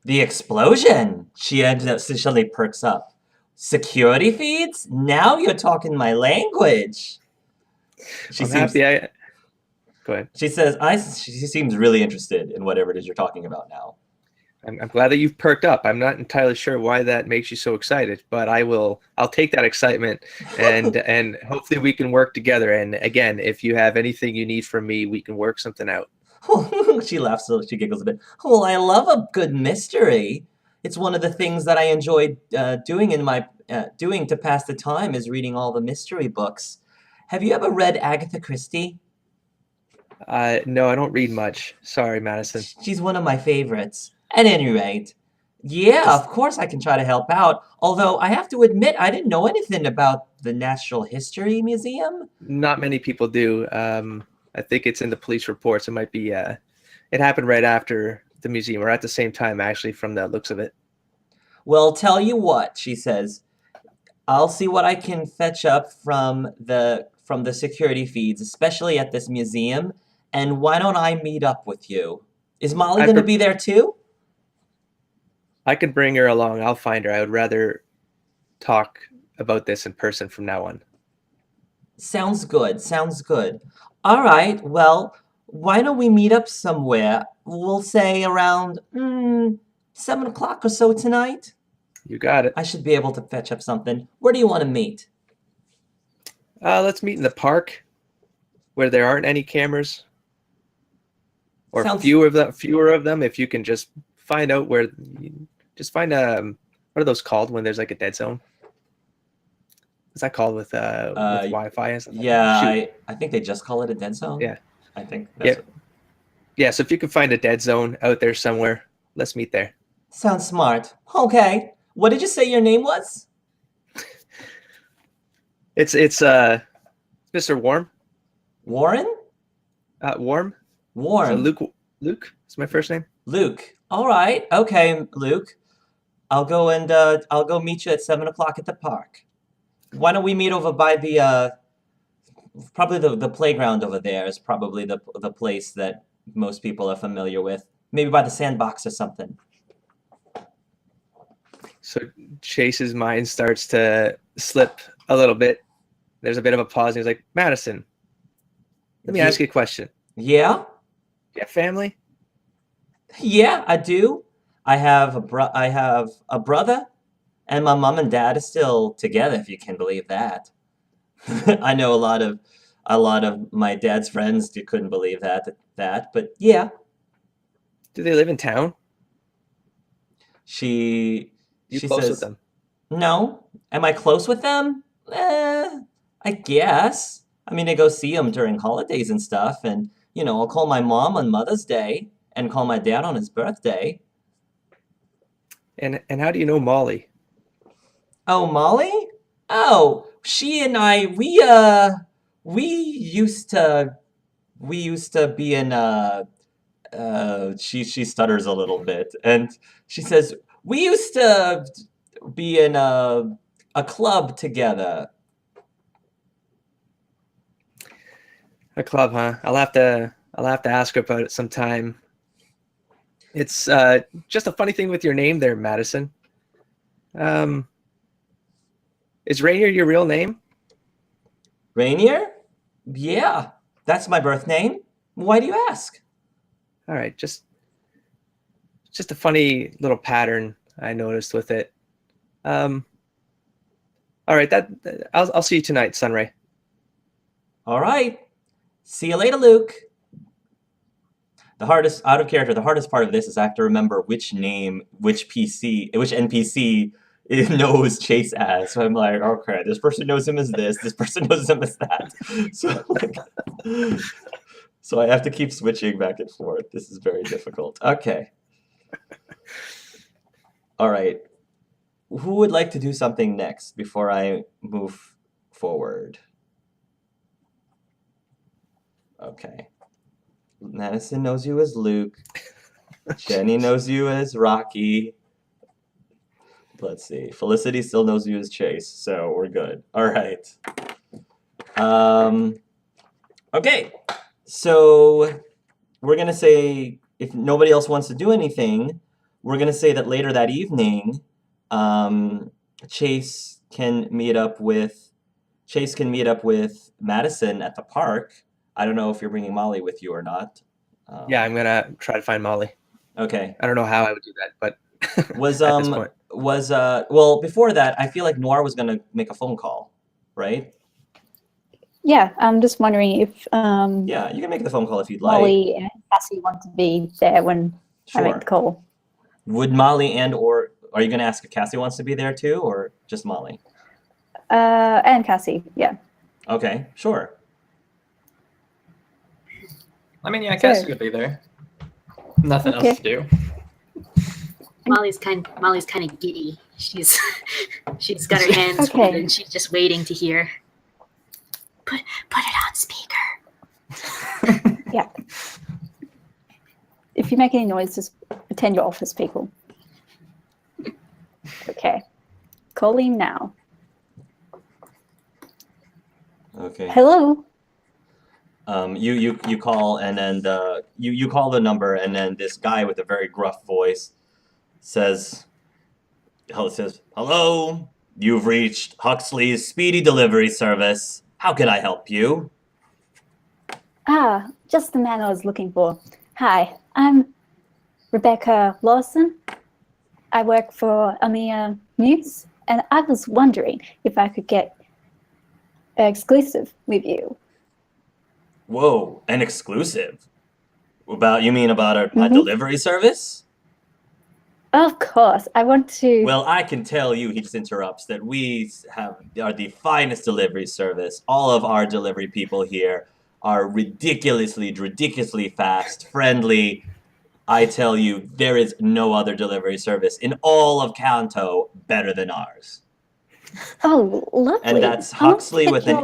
The explosion! She suddenly perks up. Security feeds? Now you're talking my language! I'm happy. Go ahead. She says, she seems really interested in whatever it is you're talking about now. I'm glad that you've perked up. I'm not entirely sure why that makes you so excited, but I'll take that excitement and hopefully we can work together. And again, if you have anything you need from me, we can work something out. She laughs, she giggles a bit. Well, I love a good mystery. It's one of the things that I enjoyed doing to pass the time is reading all the mystery books. Have you ever read Agatha Christie? No, I don't read much. Sorry, Madison. She's one of my favorites. At any rate, yeah, of course I can try to help out. Although I have to admit, I didn't know anything about the Natural History Museum. Not many people do. I think it's in the police reports. It might be, it happened right after the museum, or at the same time, actually, from the looks of it. Well, tell you what, she says. I'll see what I can fetch up from the security feeds, especially at this museum. And why don't I meet up with you? Is Molly going to be there too? I can bring her along. I'll find her. I would rather talk about this in person from now on. Sounds good. Sounds good. All right. Well, why don't we meet up somewhere? We'll say around 7 o'clock or so tonight. You got it. I should be able to fetch up something. Where do you want to meet? Let's meet in the park where there aren't any cameras. Or fewer of them, if you can just find out where... Just find what are those called when there's like a dead zone? What's that called with Wi-Fi and stuff? Yeah, I think they just call it a dead zone. Yeah, I think. That's yeah. So if you can find a dead zone out there somewhere, let's meet there. Sounds smart. Okay. What did you say your name was? It's Mr. Warm. Warren? Warm. Warm. So Luke is my first name. Luke. All right. Okay, Luke. I'll go meet you at 7 o'clock at the park. Why don't we meet over by the probably the playground over there is probably the place that most people are familiar with. Maybe by the sandbox or something. So Chase's mind starts to slip a little bit. There's a bit of a pause. And he's like, Madison, let me ask you a question. Yeah? Do you have family? Yeah, I do. I have a brother, and my mom and dad are still together, if you can believe that. I know a lot of my dad's friends couldn't believe that, but yeah. Do they live in town? She Close says, with them? no. Am I close with them? I guess. I mean, I go see them during holidays and stuff, and, I'll call my mom on Mother's Day and call my dad on his birthday. And how do you know Molly? Oh, Molly? Oh, she and I, we used to be in, she stutters a little bit, and she says, we used to be in a club together. A club, huh? I'll have to ask her about it sometime. It's just a funny thing with your name there, Madison. Is Rainier your real name? Rainier? Yeah, that's my birth name. Why do you ask? All right, just a funny little pattern I noticed with it. All right, I'll see you tonight, Sunray. All right. See you later, Luke. The hardest part of this is I have to remember which NPC knows Chase as. So I'm like, okay, this person knows him as this person knows him as that. So I have to keep switching back and forth. This is very difficult. Okay. All right. Who would like to do something next before I move forward? Okay. Madison knows you as Luke. Jenny knows you as Rocky. Let's see. Felicity still knows you as Chase, so we're good. All right. Okay. So we're going to say, if nobody else wants to do anything, we're going to say that later that evening, Chase can meet up with Madison at the park. I don't know if you're bringing Molly with you or not. Yeah, I'm gonna try to find Molly. Okay. I don't know how I would do that, but Was at this point. Well, before that, I feel like Noir was gonna make a phone call, right? Yeah, I'm just wondering if Yeah, you can make the phone call if you'd like. Molly and Cassie want to be there when I Sure. make the call. Would Molly or are you gonna ask if Cassie wants to be there too, or just Molly? And Cassie, yeah. Okay, sure. I mean, yeah, Cassie could be there. Nothing else to do. Molly's kind of giddy. She's got her hands folded and she's just waiting to hear. Put it on speaker. Yeah. If you make any noise, just pretend you're office people. Okay. Calling now. Okay. Hello. You call and then you call the number and then this guy with a very gruff voice says, "Hello, you've reached Huxley's speedy delivery service. How can I help you?" Ah, just the man I was looking for. Hi, I'm Rebecca Lawson. I work for Amia News, and I was wondering if I could get an exclusive with you. Whoa, an exclusive? You mean about a delivery service? Of course, I want to. Well, I can tell you, he just interrupts, that we are the finest delivery service. All of our delivery people here are ridiculously fast, friendly, I tell you, there is no other delivery service in all of Kanto better than ours. Oh, lovely. And that's I want to Huxley get with an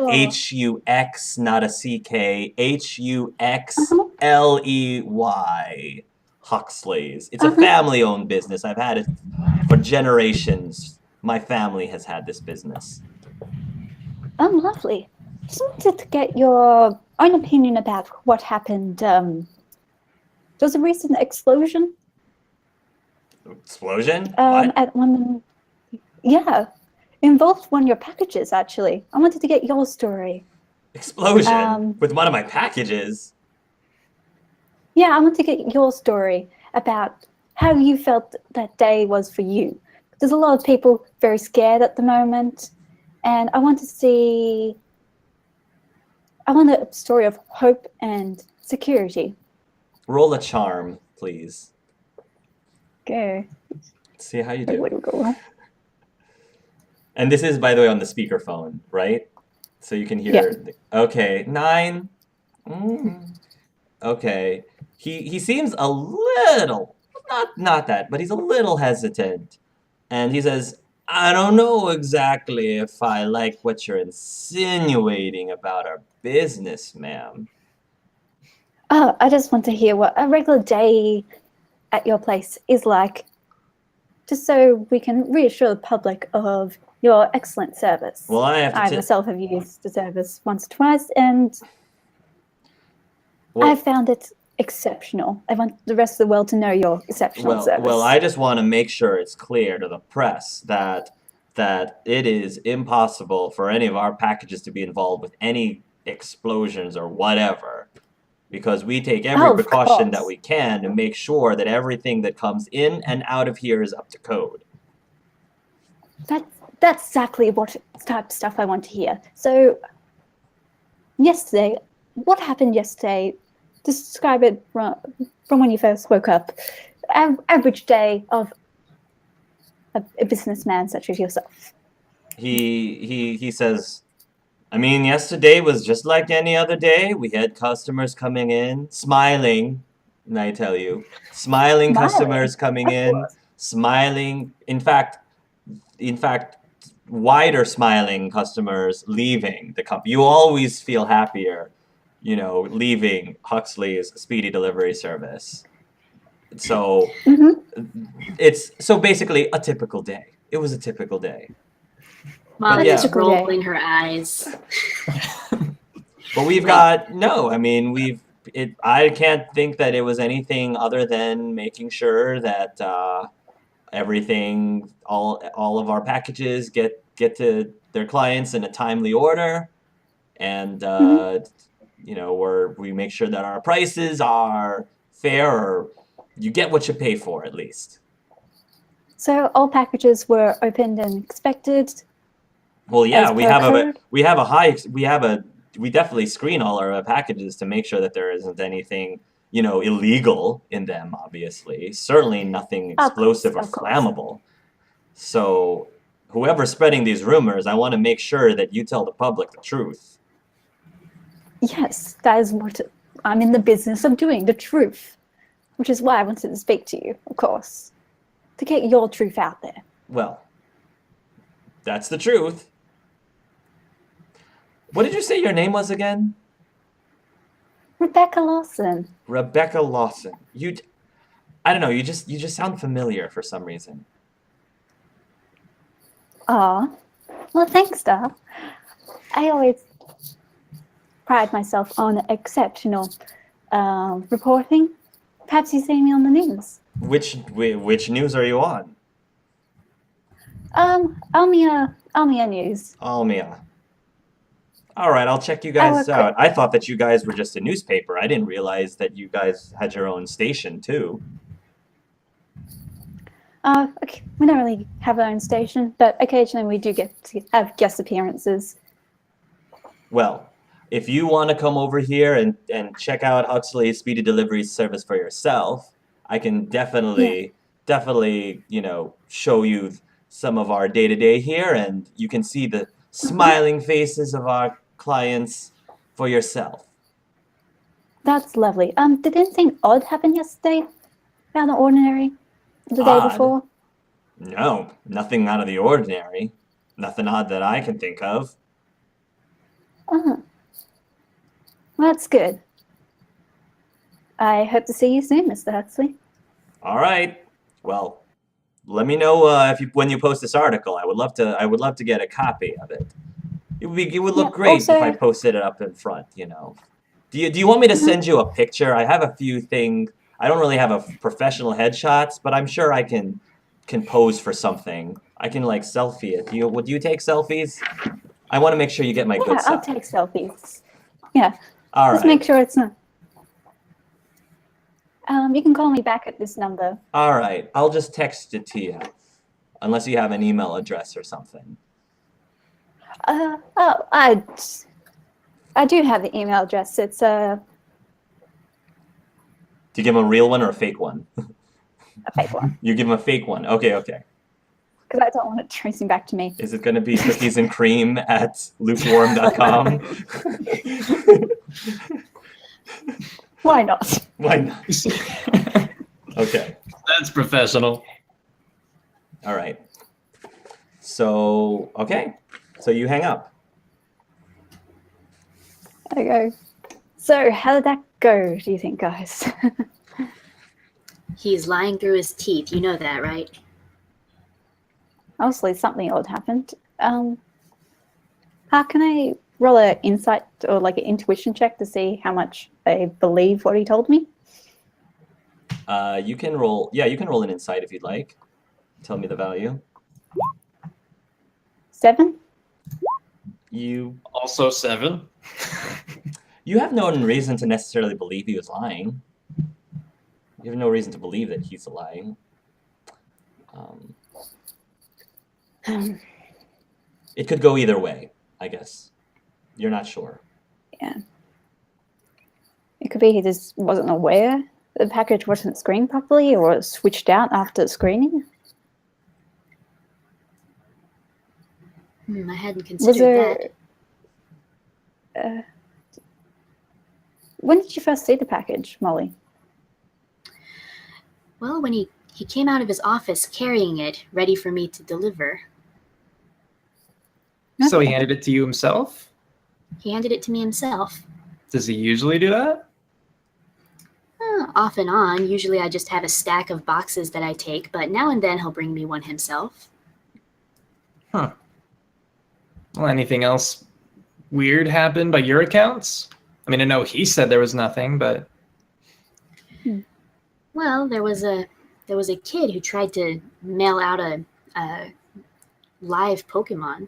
your- Hux, not a CK. Huxley. Huxley's. It's a family-owned business. I've had it for generations. My family has had this business. Oh, lovely. Just wanted to get your own opinion about what happened. There was a recent explosion. Explosion? What? At one. Yeah, involved one of your packages. Actually, I wanted to get your story. Explosion? With one of my packages? Yeah, I want to get your story about how you felt that day was for you. There's a lot of people very scared at the moment, and I want a story of hope and security. Roll a charm, please. Okay. See how you do. Go. And this is, by the way, on the speakerphone, right? So you can hear. Yeah. Okay, 9. Okay. He seems a little, not that, but he's a little hesitant. And he says, I don't know exactly if I like what you're insinuating about our business, ma'am. Oh, I just want to hear what a regular day at your place is like, just so we can reassure the public of your excellent service. Well, I myself have used the service once or twice, and well, I found it exceptional. I want the rest of the world to know your exceptional service. Well, I just want to make sure it's clear to the press that it is impossible for any of our packages to be involved with any explosions or whatever, because we take every precaution that we can to make sure that everything that comes in and out of here is up to code. That's exactly what type of stuff I want to hear. So, yesterday, what happened yesterday? Describe it from when you first woke up. Average day of a businessman such as yourself. He says, I mean, yesterday was just like any other day. We had customers coming in, smiling, and I tell you, smiling customers coming in, smiling. In fact, wider smiling customers leaving the company. You always feel happier, leaving Huxley's speedy delivery service. So it's basically a typical day. It was a typical day. Molly's rolling her eyes. But we've got I can't think that it was anything other than making sure that everything, all of our packages get to their clients in a timely order, and we make sure that our prices are fair, or you get what you pay for at least. So all packages were opened and inspected. Well, yeah, we definitely screen all our packages to make sure that there isn't anything, illegal in them, obviously. Certainly nothing explosive or flammable. So whoever's spreading these rumors, I want to make sure that you tell the public the truth. Yes, that is what I'm in the business of doing, the truth. Which is why I wanted to speak to you, of course. To get your truth out there. Well, that's the truth. What did you say your name was again? Rebecca Lawson. Rebecca Lawson. I don't know, you just sound familiar for some reason. Well, thanks, Dar. I always pride myself on exceptional reporting. Perhaps you see me on the news. Which news are you on? Almia News. Almia. All right, I'll check you guys out. I thought that you guys were just a newspaper. I didn't realize that you guys had your own station too. Okay. We don't really have our own station, but occasionally we do get to have guest appearances. Well, if you want to come over here and check out Huxley's speedy delivery service for yourself, I can definitely, show you some of our day-to-day here, and you can see the smiling faces of our clients for yourself. That's lovely. Did anything odd happen yesterday? out of the ordinary the day Odd? before? No, nothing out of the ordinary. Nothing odd that I can think of. Oh, well, that's good. I hope to see you soon, Mr. Huxley. All right. Well, let me know when you post this article. I would love to get a copy of it. It would look Yeah, great if I also- posted it up in front. You know. Do you want me to send you a picture? I have a few things. I don't really have a professional headshots, but I'm sure I can pose for something. I can like selfie it. Would you take selfies? I want to make sure you get my good Yeah, I'll stuff. take selfies. Yeah, All just right. make sure it's not. You can call me back at this number. All right. I'll just text it to you, unless you have an email address or something. Oh, I do have the email address. It's Do you give him a real one or a fake one? a fake one You give him a fake one. Okay. because I don't want it tracing back to me. Is it going to be cookies and cream at lukewarm.com? Why not? Why not? Okay. That's professional. All right. So, okay. So you hang up. There you go. So, how did that go, do you think, guys? He's lying through his teeth. You know that, right? Obviously, something odd happened. How can I roll an insight or like an intuition check to see how much I believe what he told me? You can roll. Yeah, you can roll an insight if you'd like. Tell me the value. 7? You Also 7. have no reason to necessarily believe he was lying. You have no reason to believe that he's lying. It could go either way, I guess. You're not sure. Yeah. It could be he just wasn't aware the package wasn't screened properly or it switched out after screening. I hadn't Was considered there... when did you first see the package, Molly? that. Well, when he came out of his office carrying it, ready for me to deliver. So he handed it to you himself? He handed it to me himself. Does he usually do that? Off and on. Usually I just have a stack of boxes that I take, but now and then he'll bring me one himself. Huh. Well, anything else weird happen by your accounts? I mean, I know he said there was nothing, but... Well, there was a kid who tried to mail out a live Pokemon.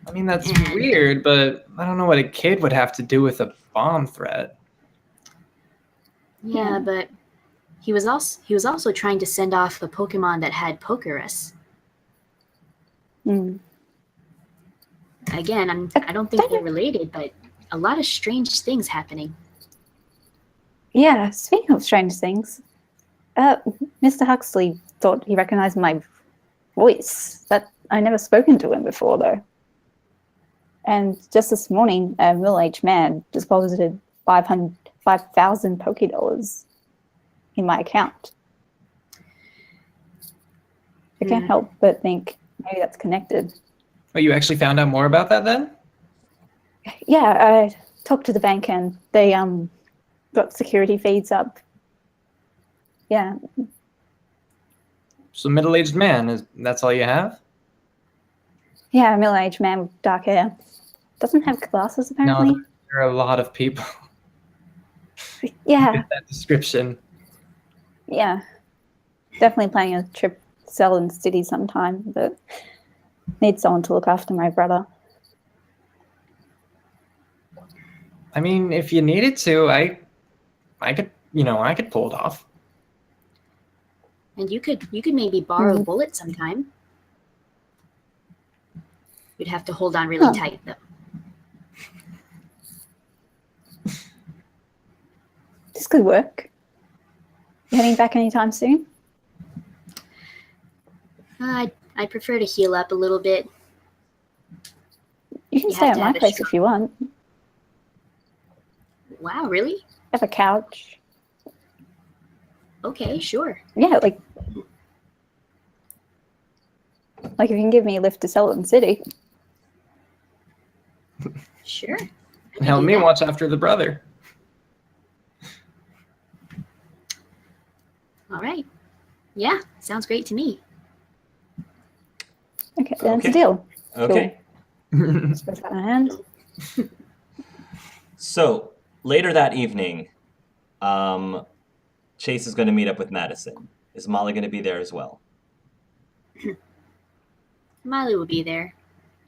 I mean, that's weird, but I don't know what a kid would have to do with a bomb threat. Yeah, but he was also trying to send off a Pokemon that had Pokerus. Mm. Again, I don't think they're related, but a lot of strange things happening. Yeah, speaking of strange things, Mr. Huxley thought he recognized my voice. That I never spoken to him before, though. And just this morning, a middle-aged man deposited 5,000 Pokédollars in my account. I can't help but think maybe that's connected. Oh, you actually found out more about that then? Yeah, I talked to the bank and they got security feeds up. Yeah. So middle-aged man, that's all you have? Yeah, a middle-aged man with dark hair. Doesn't have glasses, apparently. No, there are a lot of people. Yeah, Get that description. yeah. Definitely planning a trip to Selden City sometime, but need someone to look after my brother. I mean, if you needed to, I could pull it off. And you could maybe borrow a bullet sometime. You'd have to hold on really tight, though. This could work. You heading back anytime soon? I prefer to heal up a little bit. You can You stay have at to my have a place if you want. Wow, really? have a couch. Okay, sure. Yeah, like if you can give me a lift to Sultan City. Sure. I can Help do me that. watch after the brother. All right. Yeah, sounds great to me. Okay, then it's a Okay. deal. Okay. Spread out my hand. So later that evening, Chase is going to meet up with Madison. Is Molly going to be there as well? Miley will be there.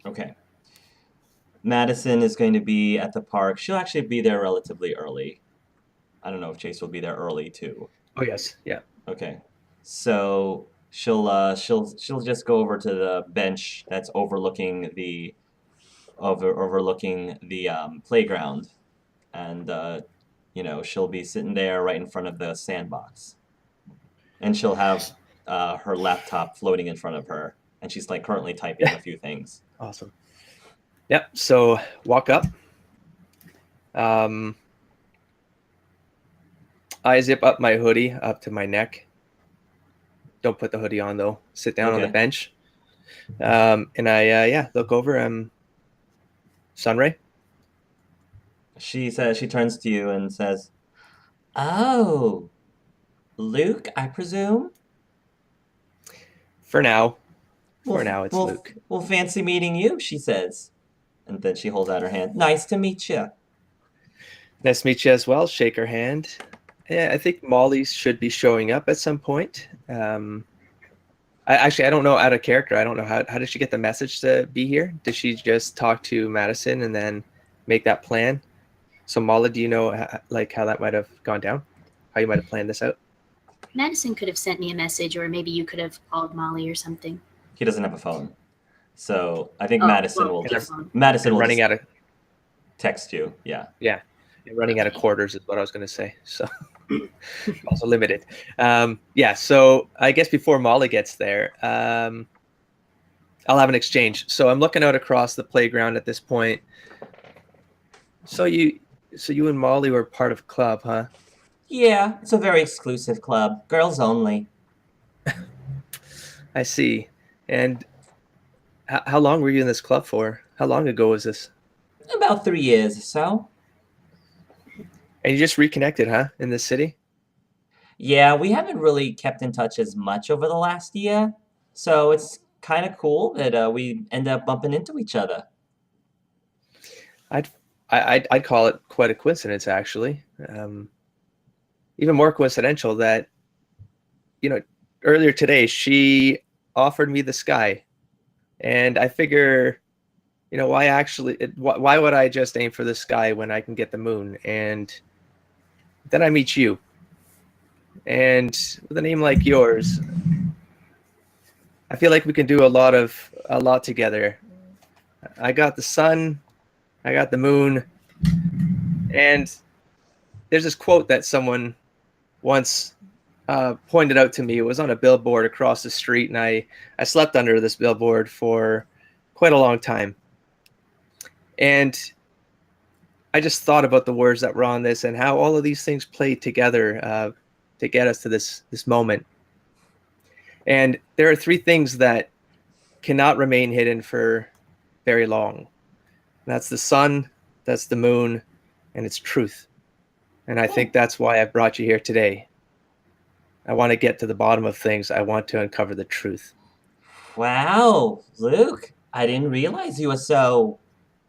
Okay. Madison is going to be at the park. She'll actually be there relatively early. I don't know if Chase will be there early too. Oh yes, yeah. Okay. So she'll just go over to the bench that's overlooking the playground, and she'll be sitting there right in front of the sandbox, and she'll have her laptop floating in front of her, and she's like currently typing a few things. Awesome. Yep. So walk up. I zip up my hoodie up to my neck. Don't put the hoodie on though. Sit down on the Okay. bench. And I look over. Sunray. She turns to you and says, "Oh, Luke, I presume." For now. Well, For now, it's well, Luke. Well, fancy meeting you, she says. And then she holds out her hand. Nice to meet you. Nice to meet you as well. Shake her hand. Yeah, I think Molly should be showing up at some point. I don't know, out of character. I don't know how did she get the message to be here? Did she just talk to Madison and then make that plan? So Molly, do you know how that might have gone down? How you might have planned this out? Madison could have sent me a message, or maybe you could have called Molly or something. He doesn't have a phone. So I think Oh, Madison well, will your just phone. Running out of text you. Yeah. running out of quarters is what I was going to say. So also limited. So I guess before Molly gets there, I'll have an exchange. So I'm looking out across the playground at this point. So you and Molly were part of a club, huh? Yeah, it's a very exclusive club. Girls only. I see. And how long were you in this club for? How long ago was this? About 3 years or so. And you just reconnected, huh? In this city? Yeah, we haven't really kept in touch as much over the last year. So it's kind of cool that we end up bumping into each other. I'd call it quite a coincidence, actually. Even more coincidental that, earlier today she offered me the sky, and I figure, why would I just aim for the sky when I can get the moon? And then I meet you, and with a name like yours, I feel like we can do a lot together. I got the sun, I got the moon, and there's this quote that someone once pointed out to me. It was on a billboard across the street, and I slept under this billboard for quite a long time. And I just thought about the words that were on this and how all of these things played together to get us to this moment. And there are 3 things that cannot remain hidden for very long. That's the sun, that's the moon, and it's truth. And I think that's why I brought you here today. I want to get to the bottom of things. I want to uncover the truth. Wow, Luke, I didn't realize you were so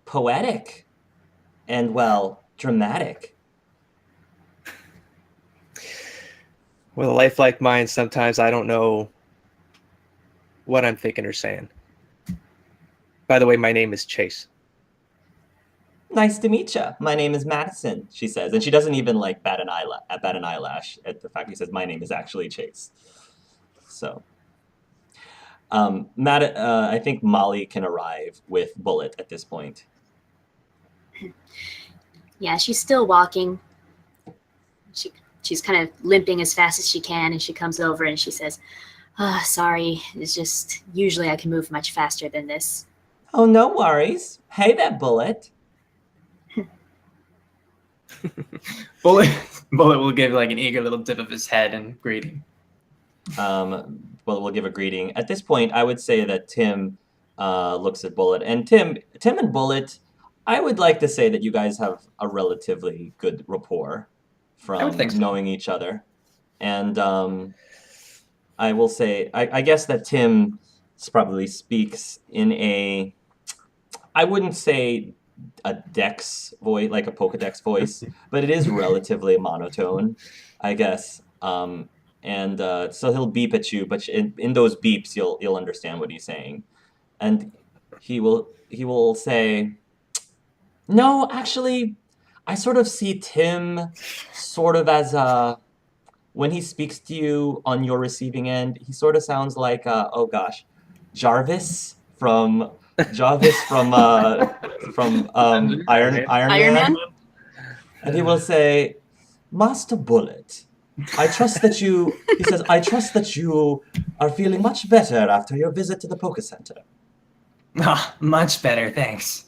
poetic and, well, dramatic. With a life like mine, sometimes I don't know what I'm thinking or saying. By the way, my name is Chase. Nice to meet you. My name is Madison, she says. And she doesn't even bat an eyelash at the fact he says, my name is actually Chase. So, I think Molly can arrive with Bullet at this point. Yeah, she's still walking. She's kind of limping as fast as she can, and she comes over and she says, "Oh, sorry, it's just usually I can move much faster than this." Oh, no worries. Hey there, Bullet. Bullet will give like an eager little dip of his head and greeting. Well, we'll give a greeting. At this point, I would say that Tim looks at Bullet, and Tim and Bullet, I would like to say that you guys have a relatively good rapport I would from think so. knowing each other, and I will say I guess that Tim probably speaks in a, I wouldn't say a Dex voice, like a Pokedex voice, but it is relatively monotone, I guess. And so he'll beep at you, but in those beeps, you'll understand what he's saying, and he will say, "No, actually, I sort of see Tim sort of as a, when he speaks to you on your receiving end, he sort of sounds like oh gosh, Jarvis from Iron Iron Man, Man? and he will say, Master Bullet, I trust that you. He says, I trust that you are feeling much better after your visit to the Poke Center. Oh, much better, thanks.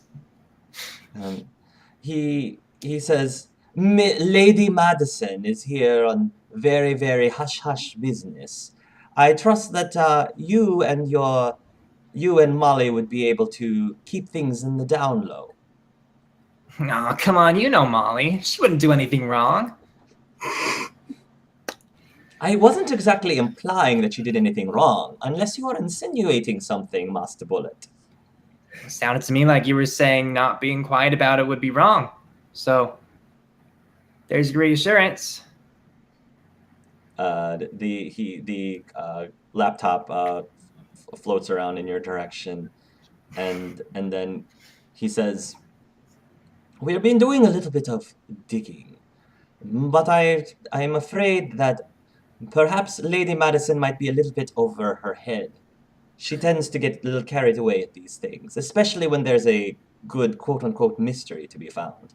He says, Lady Madison is here on very, very hush-hush business. I trust that you and Molly would be able to keep things in the down low. Oh, come on, you know Molly. She wouldn't do anything wrong. I wasn't exactly implying that you did anything wrong, unless you are insinuating something, Master Bullet. It sounded to me like you were saying not being quiet about it would be wrong. So, there's your reassurance. The laptop floats around in your direction, and then he says, "We have been doing a little bit of digging, but I'm afraid that perhaps Lady Madison might be a little bit over her head. She tends to get a little carried away at these things, especially when there's a good quote-unquote mystery to be found."